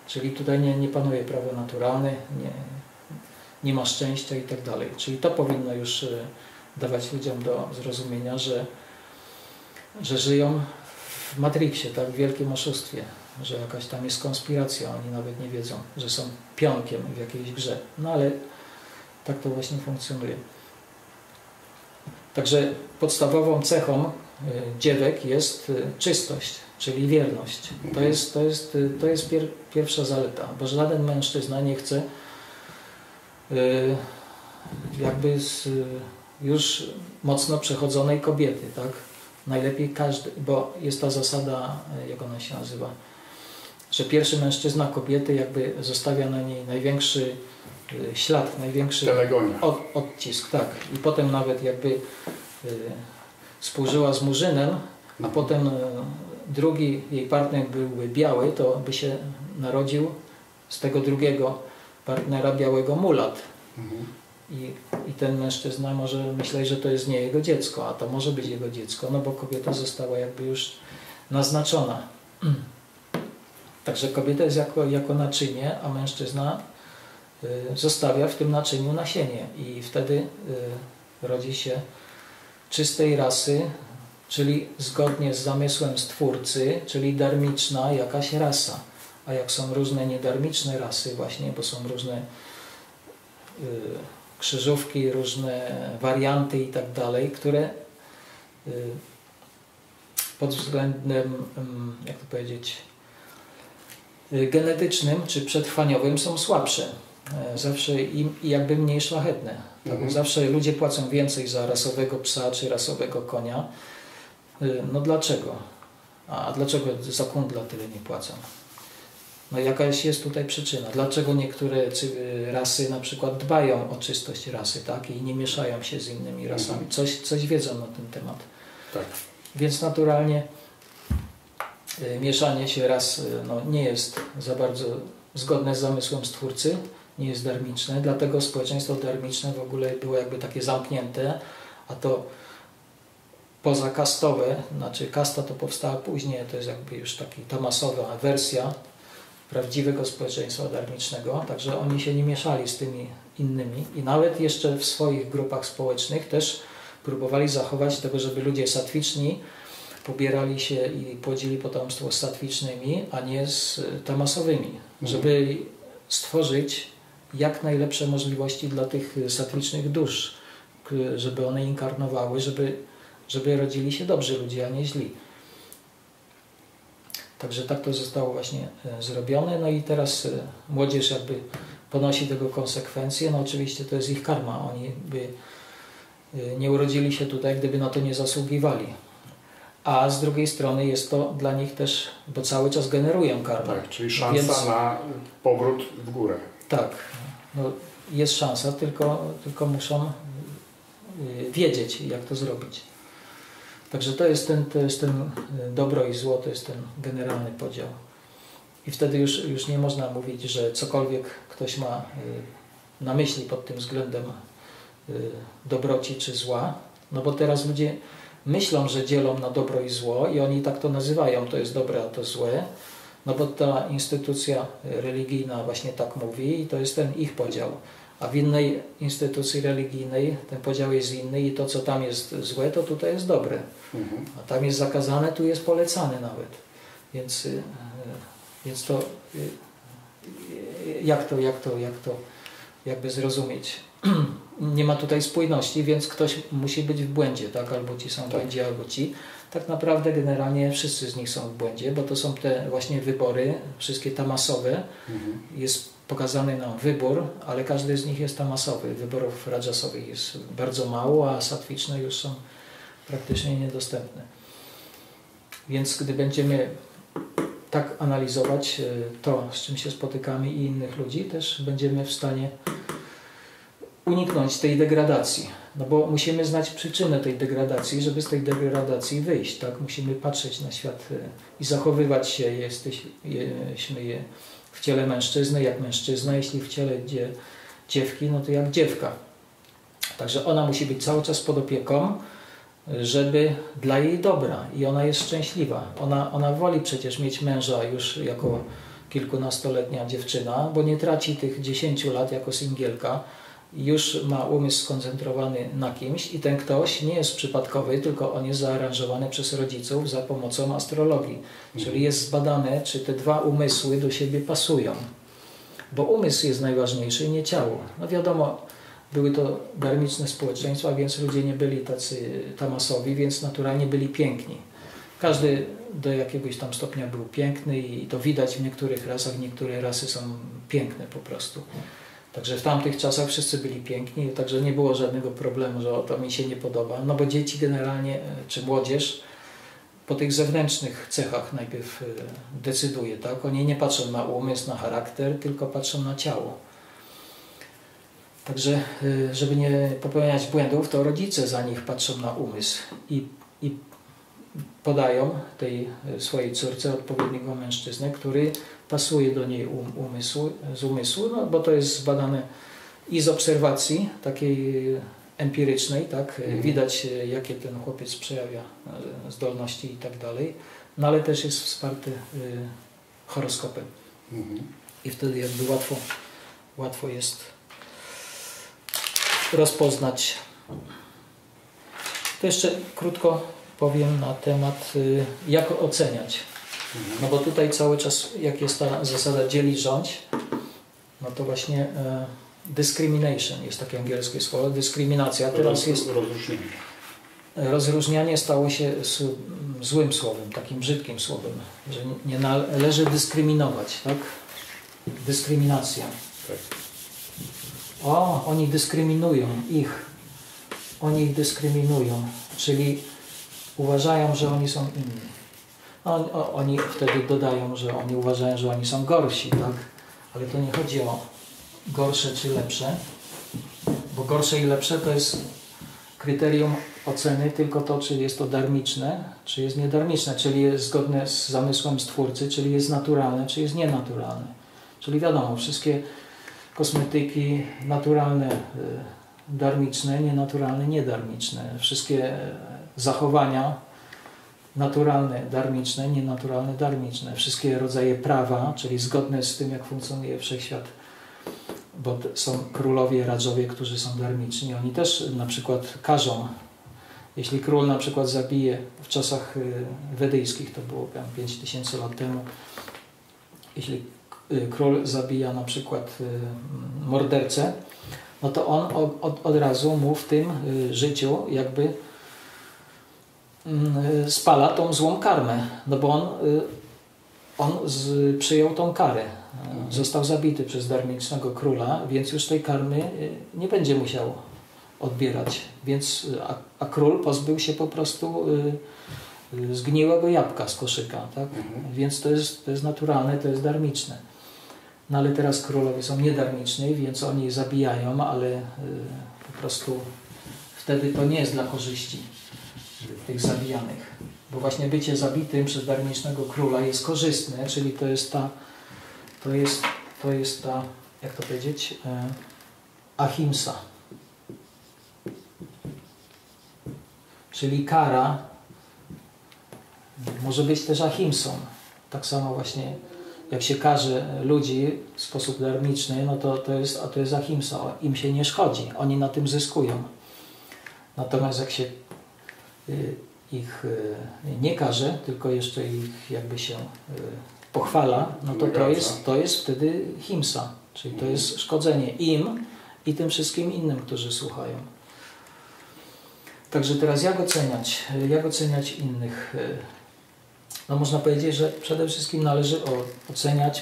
Czyli tutaj nie panuje prawo naturalne, nie ma szczęścia i tak dalej. Czyli to powinno już dawać ludziom do zrozumienia, że żyją w Matrixie, tak? W wielkim oszustwie, że jakaś tam jest konspiracja, oni nawet nie wiedzą, że są pionkiem w jakiejś grze. No ale tak to właśnie funkcjonuje. Także podstawową cechą dziewek jest czystość. czyli wierność. To jest pierwsza zaleta, bo żaden mężczyzna nie chce jakby już mocno przechodzonej kobiety, tak? Najlepiej każdy, bo jest ta zasada, jak ona się nazywa, że pierwszy mężczyzna kobiety jakby zostawia na niej największy ślad, największy odcisk, tak. I potem nawet jakby współżyła z murzynem, a potem drugi jej partner byłby biały, to by się narodził z tego drugiego partnera białego mulat. I ten mężczyzna może myśleć, że to jest nie jego dziecko, a to może być jego dziecko, no bo kobieta została jakby już naznaczona. Także kobieta jest jako naczynie, a mężczyzna zostawia w tym naczyniu nasienie i wtedy rodzi się czystej rasy, czyli zgodnie z zamysłem Stwórcy, czyli darmiczna jakaś rasa. A jak są różne niedarmiczne rasy właśnie, bo są różne krzyżówki, różne warianty i tak dalej, które pod względem, jak to powiedzieć, genetycznym czy przetrwaniowym są słabsze. Zawsze i jakby mniej szlachetne. Zawsze ludzie płacą więcej za rasowego psa czy rasowego konia. No dlaczego? A dlaczego za kundla tyle nie płacą? No jakaś jest tutaj przyczyna. Dlaczego niektóre rasy na przykład dbają o czystość rasy, tak? I nie mieszają się z innymi rasami. Coś wiedzą na ten temat. Tak. Więc naturalnie mieszanie się ras nie jest za bardzo zgodne z zamysłem Stwórcy, nie jest darmiczne, dlatego społeczeństwo darmiczne w ogóle było jakby takie zamknięte, a to pozakastowe, znaczy kasta to powstała później, to jest jakby już ta masowa wersja prawdziwego społeczeństwa darmicznego, także oni się nie mieszali z tymi innymi i nawet jeszcze w swoich grupach społecznych też próbowali zachować tego, żeby ludzie satwiczni pobierali się i płodzili potomstwo z satwicznymi, a nie z tamasowymi, żeby stworzyć jak najlepsze możliwości dla tych satwicznych dusz, żeby one inkarnowały, żeby rodzili się dobrzy ludzie, a nie źli. Także tak to zostało właśnie zrobione. No i teraz młodzież jakby ponosi tego konsekwencje. No oczywiście to jest ich karma. Oni by nie urodzili się tutaj, gdyby na to nie zasługiwali. A z drugiej strony jest to dla nich też, bo cały czas generują karmę. Tak, czyli szansa na powrót w górę. Tak, no jest szansa, tylko muszą wiedzieć, jak to zrobić. Także to jest ten dobro i zło, to jest ten generalny podział. I wtedy już nie można mówić, że cokolwiek ktoś ma na myśli pod tym względem dobroci czy zła, no bo teraz ludzie myślą, że dzielą na dobro i zło i oni tak to nazywają, to jest dobre, a to złe, no bo ta instytucja religijna właśnie tak mówi i to jest ten ich podział. A w innej instytucji religijnej ten podział jest inny i to, co tam jest złe, to tutaj jest dobre. A tam jest zakazane, tu jest polecane nawet. Więc to jakby zrozumieć? Nie ma tutaj spójności, więc ktoś musi być w błędzie, tak? Albo ci są w błędzie, albo ci. Tak naprawdę generalnie wszyscy z nich są w błędzie, bo to są te właśnie wybory, wszystkie tamasowe. Jest pokazany nam wybór, ale każdy z nich jest tamasowy. Wyborów rajasowych jest bardzo mało, a satwiczne już są praktycznie niedostępne. Więc gdy będziemy tak analizować to, z czym się spotykamy i innych ludzi, też będziemy w stanie uniknąć tej degradacji. No bo musimy znać przyczynę tej degradacji, żeby z tej degradacji wyjść. Tak? Musimy patrzeć na świat i zachowywać się, jesteśmy w ciele mężczyzny jak mężczyzna, jeśli w ciele dziewki, no to jak dziewka. Także ona musi być cały czas pod opieką, żeby dla jej dobra i ona jest szczęśliwa. Ona woli przecież mieć męża już jako kilkunastoletnia dziewczyna, bo nie traci tych 10 lat jako singielka, już ma umysł skoncentrowany na kimś i ten ktoś nie jest przypadkowy, tylko on jest zaaranżowany przez rodziców za pomocą astrologii. Czyli jest zbadane, czy te dwa umysły do siebie pasują. Bo umysł jest najważniejszy, nie ciało. No wiadomo, były to darmiczne społeczeństwa, więc ludzie nie byli tacy tamasowi, więc naturalnie byli piękni. Każdy do jakiegoś tam stopnia był piękny i to widać w niektórych rasach. Niektóre rasy są piękne po prostu. Także w tamtych czasach wszyscy byli piękni, także nie było żadnego problemu, że to mi się nie podoba. No bo dzieci generalnie, czy młodzież, po tych zewnętrznych cechach najpierw decyduje, tak? Oni nie patrzą na umysł, na charakter, tylko patrzą na ciało. Także, żeby nie popełniać błędów, to rodzice za nich patrzą na umysł i podają tej swojej córce odpowiedniego mężczyznę, który pasuje do niej z umysłu, no, bo to jest zbadane i z obserwacji takiej empirycznej, tak? Widać, jakie ten chłopiec przejawia zdolności i tak dalej, no ale też jest wsparty horoskopem. I wtedy jakby łatwo jest rozpoznać. To jeszcze krótko powiem na temat, jak oceniać. No bo tutaj cały czas, jak jest ta zasada dzieli rządź, no to właśnie discrimination jest takie angielskie słowo, dyskryminacja. Teraz jest rozróżnianie stało się złym słowem, takim brzydkim słowem, że nie należy dyskryminować, tak? Dyskryminacja. O, oni dyskryminują ich. Oni ich dyskryminują, czyli uważają, że oni są inni. Oni wtedy dodają, że oni uważają, że oni są gorsi, tak? Ale to nie chodzi o gorsze czy lepsze, bo gorsze i lepsze to jest kryterium oceny tylko to, czy jest to darmiczne, czy jest niedarmiczne, czyli jest zgodne z zamysłem Stwórcy, czyli jest naturalne, czy jest nienaturalne. Czyli wiadomo, wszystkie kosmetyki naturalne, darmiczne, nienaturalne, niedarmiczne. Wszystkie zachowania naturalne, darmiczne, nienaturalne, darmiczne. Wszystkie rodzaje prawa, czyli zgodne z tym, jak funkcjonuje wszechświat, bo są królowie, radżowie, którzy są darmiczni. Oni też na przykład każą. Jeśli król na przykład zabije w czasach wedyjskich, to było 5000 lat temu, jeśli król zabija na przykład mordercę, no to on od razu mu w tym życiu jakby spala tą złą karmę, no bo on przyjął tą karę. Został zabity przez darmicznego króla, więc już tej karmy nie będzie musiał odbierać. Więc, a król pozbył się po prostu zgniłego jabłka z koszyka. Tak? Więc to jest naturalne, to jest darmiczne. No ale teraz królowie są niedarmiczni, więc oni zabijają, ale po prostu wtedy to nie jest dla korzyści tych zabijanych. Bo właśnie bycie zabitym przez darmicznego króla jest korzystne, czyli to jest ta, jak to powiedzieć, ahimsa. Czyli kara może być też ahimsą. Tak samo właśnie jak się karze ludzi w sposób darmiczny, no to jest ahimsa. Im się nie szkodzi, oni na tym zyskują. Natomiast jak się ich nie karze, tylko jeszcze ich jakby się pochwala, no to jest wtedy himsa, czyli to jest szkodzenie im i tym wszystkim innym, którzy słuchają. Także teraz jak oceniać innych? No można powiedzieć, że przede wszystkim należy oceniać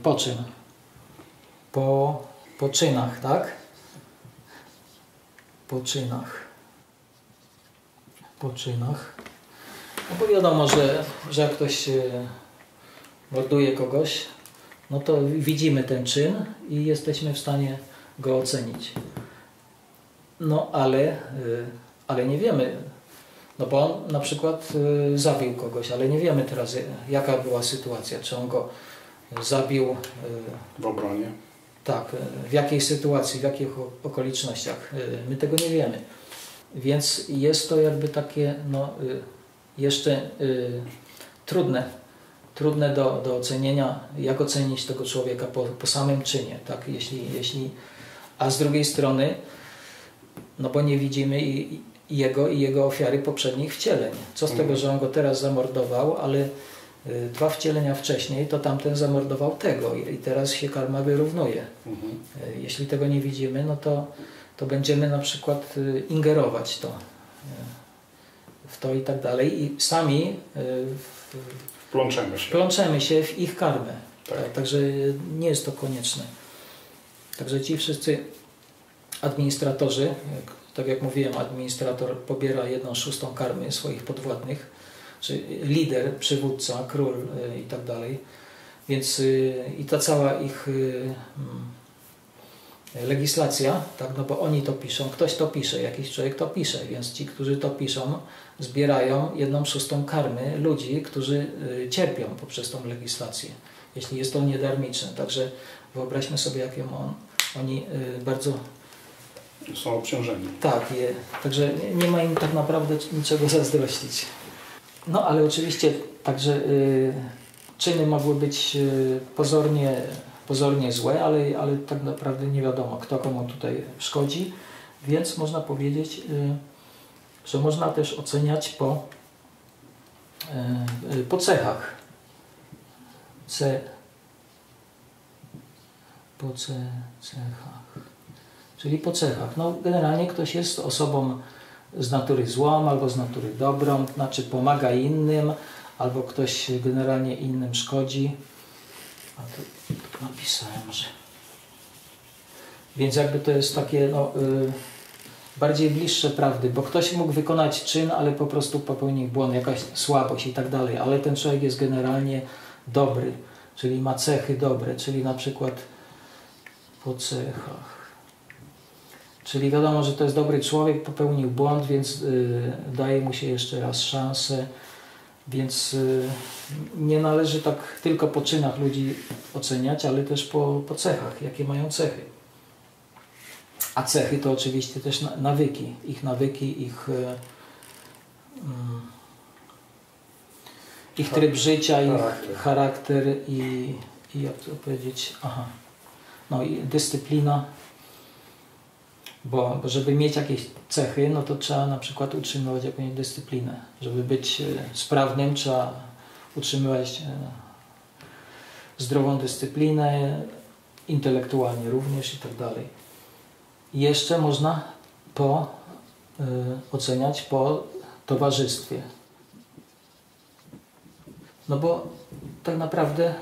po czym? Po czynach, tak? Po czynach. No bo wiadomo, że jak ktoś morduje kogoś, no to widzimy ten czyn i jesteśmy w stanie go ocenić. No ale nie wiemy, no bo on na przykład zabił kogoś, ale nie wiemy teraz, jaka była sytuacja, czy on go zabił w obronie. Tak, w jakiej sytuacji, w jakich okolicznościach, my tego nie wiemy. Więc jest to jakby takie jeszcze trudne do ocenienia, jak ocenić tego człowieka po samym czynie, tak? A z drugiej strony, no bo nie widzimy i jego ofiary poprzednich wcieleń. Co z tego, że on go teraz zamordował, ale 2 wcielenia wcześniej to tamten zamordował tego i teraz się karma wyrównuje. Jeśli tego nie widzimy, no to będziemy na przykład ingerować to. w to i tak dalej i sami wplączemy się w ich karmę. Tak. Także nie jest to konieczne. Także ci wszyscy administratorzy, tak jak mówiłem, administrator pobiera 1/6 karmy swoich podwładnych, czy lider, przywódca, król i tak dalej. Więc i ta cała ich legislacja, tak, no bo oni to piszą, ktoś to pisze, jakiś człowiek to pisze, więc ci, którzy to piszą, zbierają 1/6 karmy ludzi, którzy cierpią poprzez tą legislację, jeśli jest to niedarmiczne. Także wyobraźmy sobie, jak oni bardzo są obciążeni. Tak, także nie ma im tak naprawdę niczego zazdrościć. No ale oczywiście także czyny mogły być pozornie złe, ale tak naprawdę nie wiadomo, kto komu tutaj szkodzi, więc można powiedzieć, że można też oceniać po cechach. Cechach. Czyli po cechach. No, generalnie ktoś jest osobą z natury złą albo z natury dobrą, znaczy pomaga innym, albo ktoś generalnie innym szkodzi. A tu napisałem, że... Więc jakby to jest takie bardziej bliższe prawdy, bo ktoś mógł wykonać czyn, ale po prostu popełnił błąd, jakaś słabość i tak dalej, ale ten człowiek jest generalnie dobry, czyli ma cechy dobre, czyli na przykład po cechach. Czyli wiadomo, że to jest dobry człowiek, popełnił błąd, więc daje mu się jeszcze raz szansę. Więc nie należy tak tylko po czynach ludzi oceniać, ale też po cechach, jakie mają cechy. A cechy to oczywiście też nawyki, ich tryb życia, ich charakter i jak to powiedzieć, i dyscyplina. Bo żeby mieć jakieś cechy, no to trzeba na przykład utrzymywać jakąś dyscyplinę. Żeby być sprawnym, trzeba utrzymywać zdrową dyscyplinę, intelektualnie również i tak dalej. Jeszcze można oceniać po towarzystwie. No bo tak naprawdę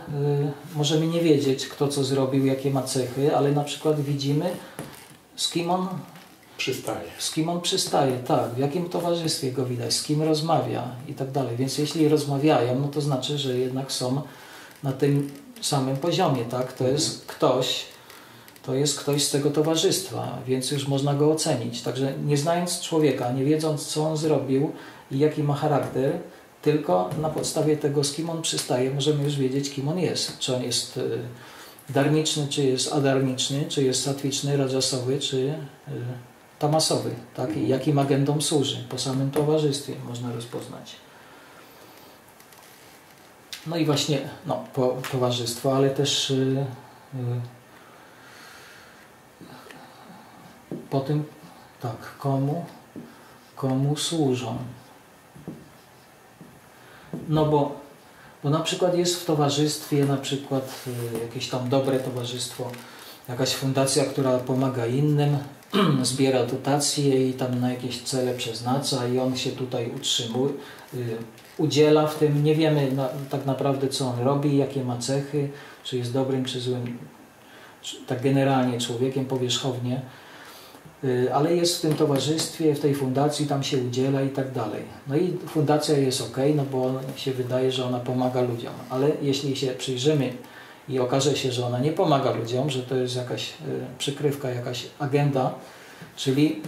możemy nie wiedzieć, kto co zrobił, jakie ma cechy, ale na przykład widzimy, z kim on przystaje, tak, w jakim towarzystwie go widać, z kim rozmawia i tak dalej. Więc jeśli rozmawiają, no to znaczy, że jednak są na tym samym poziomie, tak? To jest ktoś z tego towarzystwa, więc już można go ocenić. Także nie znając człowieka, nie wiedząc, co on zrobił i jaki ma charakter, tylko na podstawie tego, z kim on przystaje, możemy już wiedzieć, kim on jest. Czy on jest darmiczny, czy jest adarmiczny, czy jest satwiczny, rajasowy, czy tamasowy, tak? I jakim agendom służy. Po samym towarzystwie można rozpoznać. No i właśnie po towarzystwo, ale też po tym, tak, komu służą. No bo na przykład jest w towarzystwie, na przykład jakieś tam dobre towarzystwo, jakaś fundacja, która pomaga innym, zbiera dotacje i tam na jakieś cele przeznacza i on się tutaj utrzymuje, udziela w tym. Nie wiemy tak naprawdę, co on robi, jakie ma cechy, czy jest dobrym, czy złym, tak generalnie człowiekiem powierzchownie, ale jest w tym towarzystwie, w tej fundacji, tam się udziela i tak dalej. No i fundacja jest ok, no bo się wydaje, że ona pomaga ludziom, ale jeśli się przyjrzymy i okaże się, że ona nie pomaga ludziom, że to jest jakaś przykrywka, jakaś agenda, czyli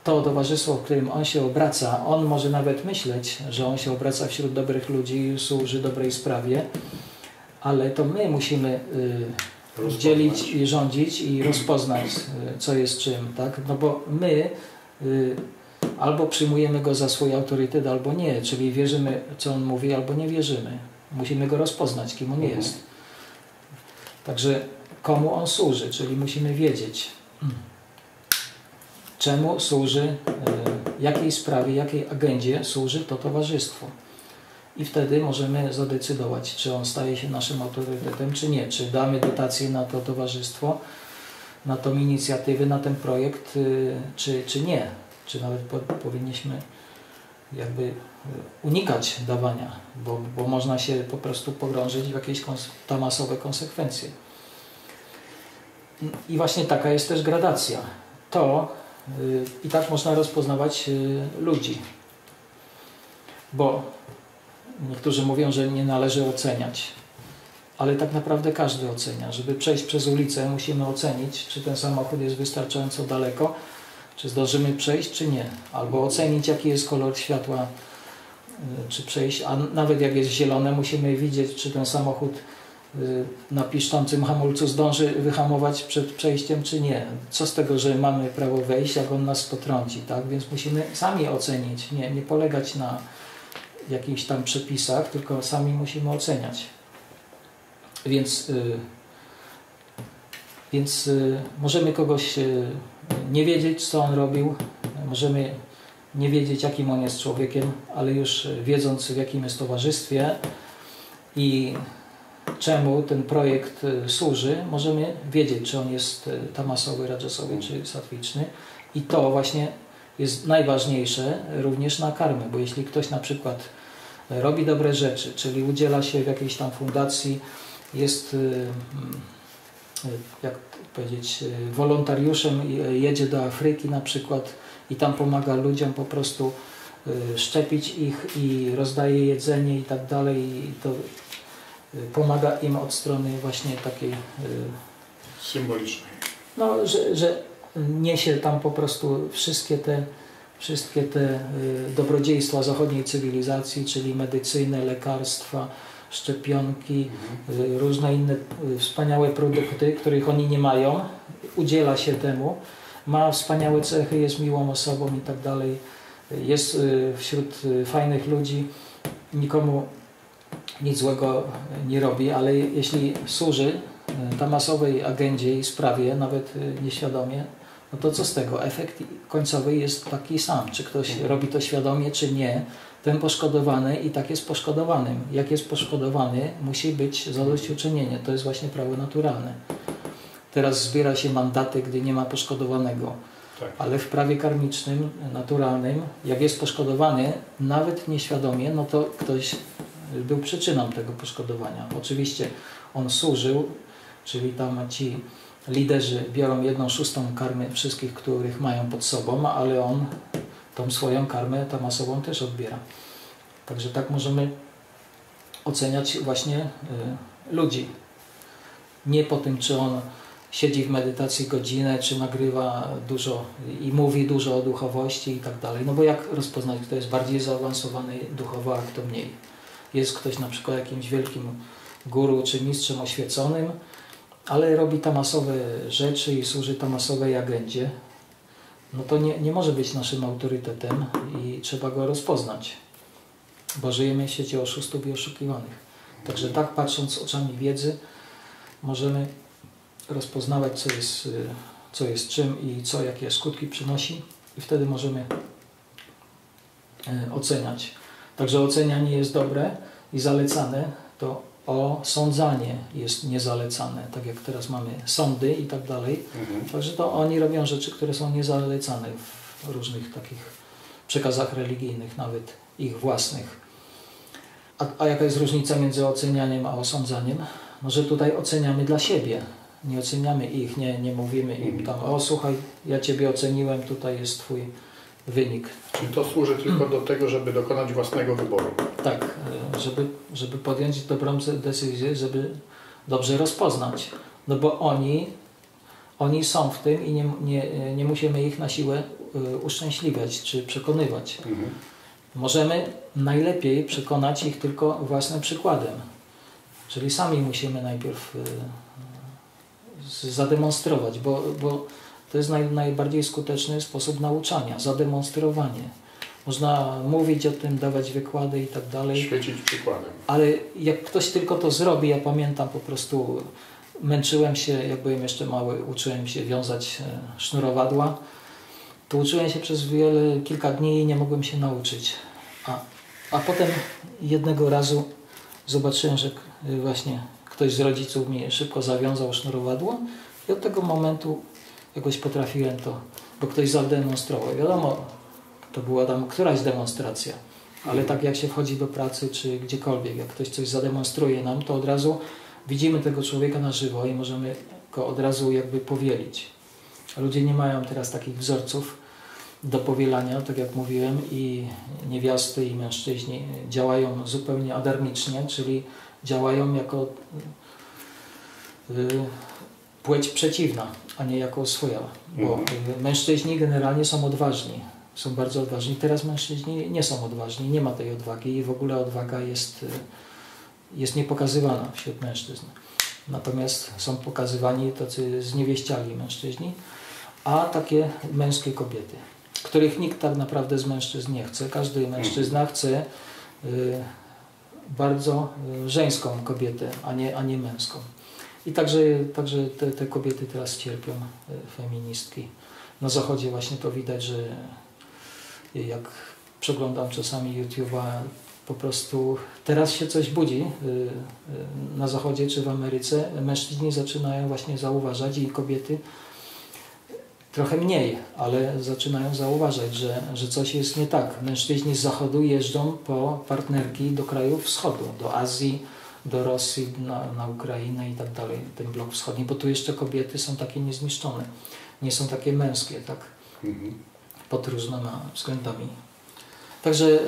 to towarzystwo, w którym on się obraca, on może nawet myśleć, że on się obraca wśród dobrych ludzi i służy dobrej sprawie, ale to my musimy dzielić i rządzić i rozpoznać, co jest czym, tak? No bo my albo przyjmujemy go za swój autorytet, albo nie, czyli wierzymy, co on mówi, albo nie wierzymy. Musimy go rozpoznać, kim on jest. Także komu on służy, czyli musimy wiedzieć, czemu służy, jakiej sprawie, jakiej agendzie służy to towarzystwo. I wtedy możemy zadecydować, czy on staje się naszym autorytetem, czy nie. Czy damy dotację na to towarzystwo, na tą inicjatywę, na ten projekt, czy nie. Czy nawet powinniśmy jakby unikać dawania, bo można się po prostu pogrążyć w jakieś tamasowe konsekwencje. I właśnie taka jest też gradacja. I tak można rozpoznawać ludzi. Bo niektórzy mówią, że nie należy oceniać. Ale tak naprawdę każdy ocenia. Żeby przejść przez ulicę, musimy ocenić, czy ten samochód jest wystarczająco daleko, czy zdążymy przejść, czy nie. Albo ocenić, jaki jest kolor światła, czy przejść. A nawet jak jest zielone, musimy widzieć, czy ten samochód na piszczącym hamulcu zdąży wyhamować przed przejściem, czy nie. Co z tego, że mamy prawo wejść, jak on nas potrąci, tak? Więc musimy sami ocenić, nie polegać na jakichś tam przepisach, tylko sami musimy oceniać. Więc możemy kogoś nie wiedzieć, co on robił, możemy nie wiedzieć, jakim on jest człowiekiem, ale już wiedząc, w jakim jest towarzystwie i czemu ten projekt służy, możemy wiedzieć, czy on jest tamasowy, rajasowy, czy sattwiczny. I to właśnie jest najważniejsze również na karmę, bo jeśli ktoś na przykład robi dobre rzeczy, czyli udziela się w jakiejś tam fundacji, jest, jak powiedzieć, wolontariuszem, jedzie do Afryki na przykład i tam pomaga ludziom po prostu szczepić ich i rozdaje jedzenie i tak dalej, i to pomaga im od strony właśnie takiej symbolicznej. No, że niesie tam po prostu wszystkie te dobrodziejstwa zachodniej cywilizacji, czyli medycynę, lekarstwa, szczepionki, różne inne wspaniałe produkty, których oni nie mają, udziela się temu, ma wspaniałe cechy, jest miłą osobą i tak dalej, jest wśród fajnych ludzi, nikomu nic złego nie robi, ale jeśli służy tamasowej agendzie i sprawie, nawet nieświadomie, no to co z tego? Efekt końcowy jest taki sam. Czy ktoś robi to świadomie, czy nie, ten poszkodowany i tak jest poszkodowanym. Jak jest poszkodowany, musi być zadośćuczynienie. To jest właśnie prawo naturalne. Teraz zbiera się mandaty, gdy nie ma poszkodowanego. Tak. Ale w prawie karmicznym, naturalnym, jak jest poszkodowany, nawet nieświadomie, no to ktoś był przyczyną tego poszkodowania. Oczywiście on służył, czyli tam ci liderzy biorą 1/6 karmy wszystkich, których mają pod sobą, ale on tą swoją karmę tamasową też odbiera. Także tak możemy oceniać właśnie ludzi. Nie po tym, czy on siedzi w medytacji godzinę, czy nagrywa dużo i mówi dużo o duchowości i tak dalej. No bo jak rozpoznać, kto jest bardziej zaawansowany duchowo, a kto mniej? Jest ktoś na przykład jakimś wielkim guru czy mistrzem oświeconym, ale robi tamasowe rzeczy i służy tamasowej agendzie, no to nie może być naszym autorytetem i trzeba go rozpoznać, bo żyjemy w świecie oszustów i oszukiwanych. Także tak patrząc oczami wiedzy możemy rozpoznawać, co jest czym i jakie skutki przynosi, i wtedy możemy oceniać. Także ocenianie jest dobre i zalecane, to osądzanie jest niezalecane, tak jak teraz mamy sądy i tak dalej. Także to oni robią rzeczy, które są niezalecane w różnych takich przekazach religijnych, nawet ich własnych. A jaka jest różnica między ocenianiem a osądzaniem? No, że tutaj oceniamy dla siebie, nie oceniamy ich, nie mówimy im tam: o słuchaj, ja Ciebie oceniłem, tutaj jest Twój wynik. Czyli to służy tylko do tego, żeby dokonać własnego wyboru. Tak, żeby podjąć dobrą decyzję, żeby dobrze rozpoznać. No bo oni są w tym i nie musimy ich na siłę uszczęśliwiać czy przekonywać. Możemy najlepiej przekonać ich tylko własnym przykładem. Czyli sami musimy najpierw zademonstrować, bo to jest najbardziej skuteczny sposób nauczania, zademonstrowanie. Można mówić o tym, dawać wykłady i tak dalej. Świecić przykładem. Ale jak ktoś tylko to zrobi, ja pamiętam, po prostu męczyłem się, jak byłem jeszcze mały, uczyłem się wiązać sznurowadła. To uczyłem się przez kilka dni i nie mogłem się nauczyć. A potem jednego razu zobaczyłem, że właśnie ktoś z rodziców mi szybko zawiązał sznurowadło i od tego momentu jakoś potrafiłem to, bo ktoś zademonstrował. Wiadomo, to była tam któraś demonstracja. Ale tak jak się wchodzi do pracy, czy gdziekolwiek, jak ktoś coś zademonstruje nam, to od razu widzimy tego człowieka na żywo i możemy go od razu jakby powielić. Ludzie nie mają teraz takich wzorców do powielania, tak jak mówiłem, i niewiasty i mężczyźni działają zupełnie adarmicznie, czyli działają jako płeć przeciwna, a nie jako swoja. Bo mężczyźni generalnie są odważni, są bardzo odważni. Teraz mężczyźni nie są odważni, nie ma tej odwagi i w ogóle odwaga jest niepokazywana wśród mężczyzn. Natomiast są pokazywani tacy zniewieściali mężczyźni, a takie męskie kobiety, których nikt tak naprawdę z mężczyzn nie chce. Każdy mężczyzna chce bardzo żeńską kobietę, a nie męską. I także te kobiety teraz cierpią, feministki. Na Zachodzie właśnie to widać, że jak przeglądam czasami YouTube'a, po prostu teraz się coś budzi na Zachodzie czy w Ameryce. Mężczyźni zaczynają właśnie zauważać i kobiety trochę mniej, ale zaczynają zauważać, że coś jest nie tak. Mężczyźni z Zachodu jeżdżą po partnerki do krajów wschodu, do Azji, do Rosji, na Ukrainę i tak dalej, ten blok wschodni, bo tu jeszcze kobiety są takie niezniszczone, nie są takie męskie, tak, pod różnymi względami. Także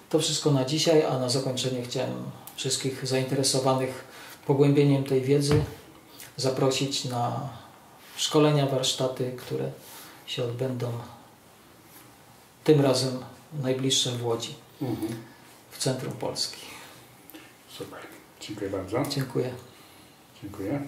to wszystko na dzisiaj, a na zakończenie chciałem wszystkich zainteresowanych pogłębieniem tej wiedzy zaprosić na szkolenia, warsztaty, które się odbędą tym razem najbliższe w Łodzi, w centrum Polski. Super. Dziękuję bardzo. Dziękuję. Dziękuję.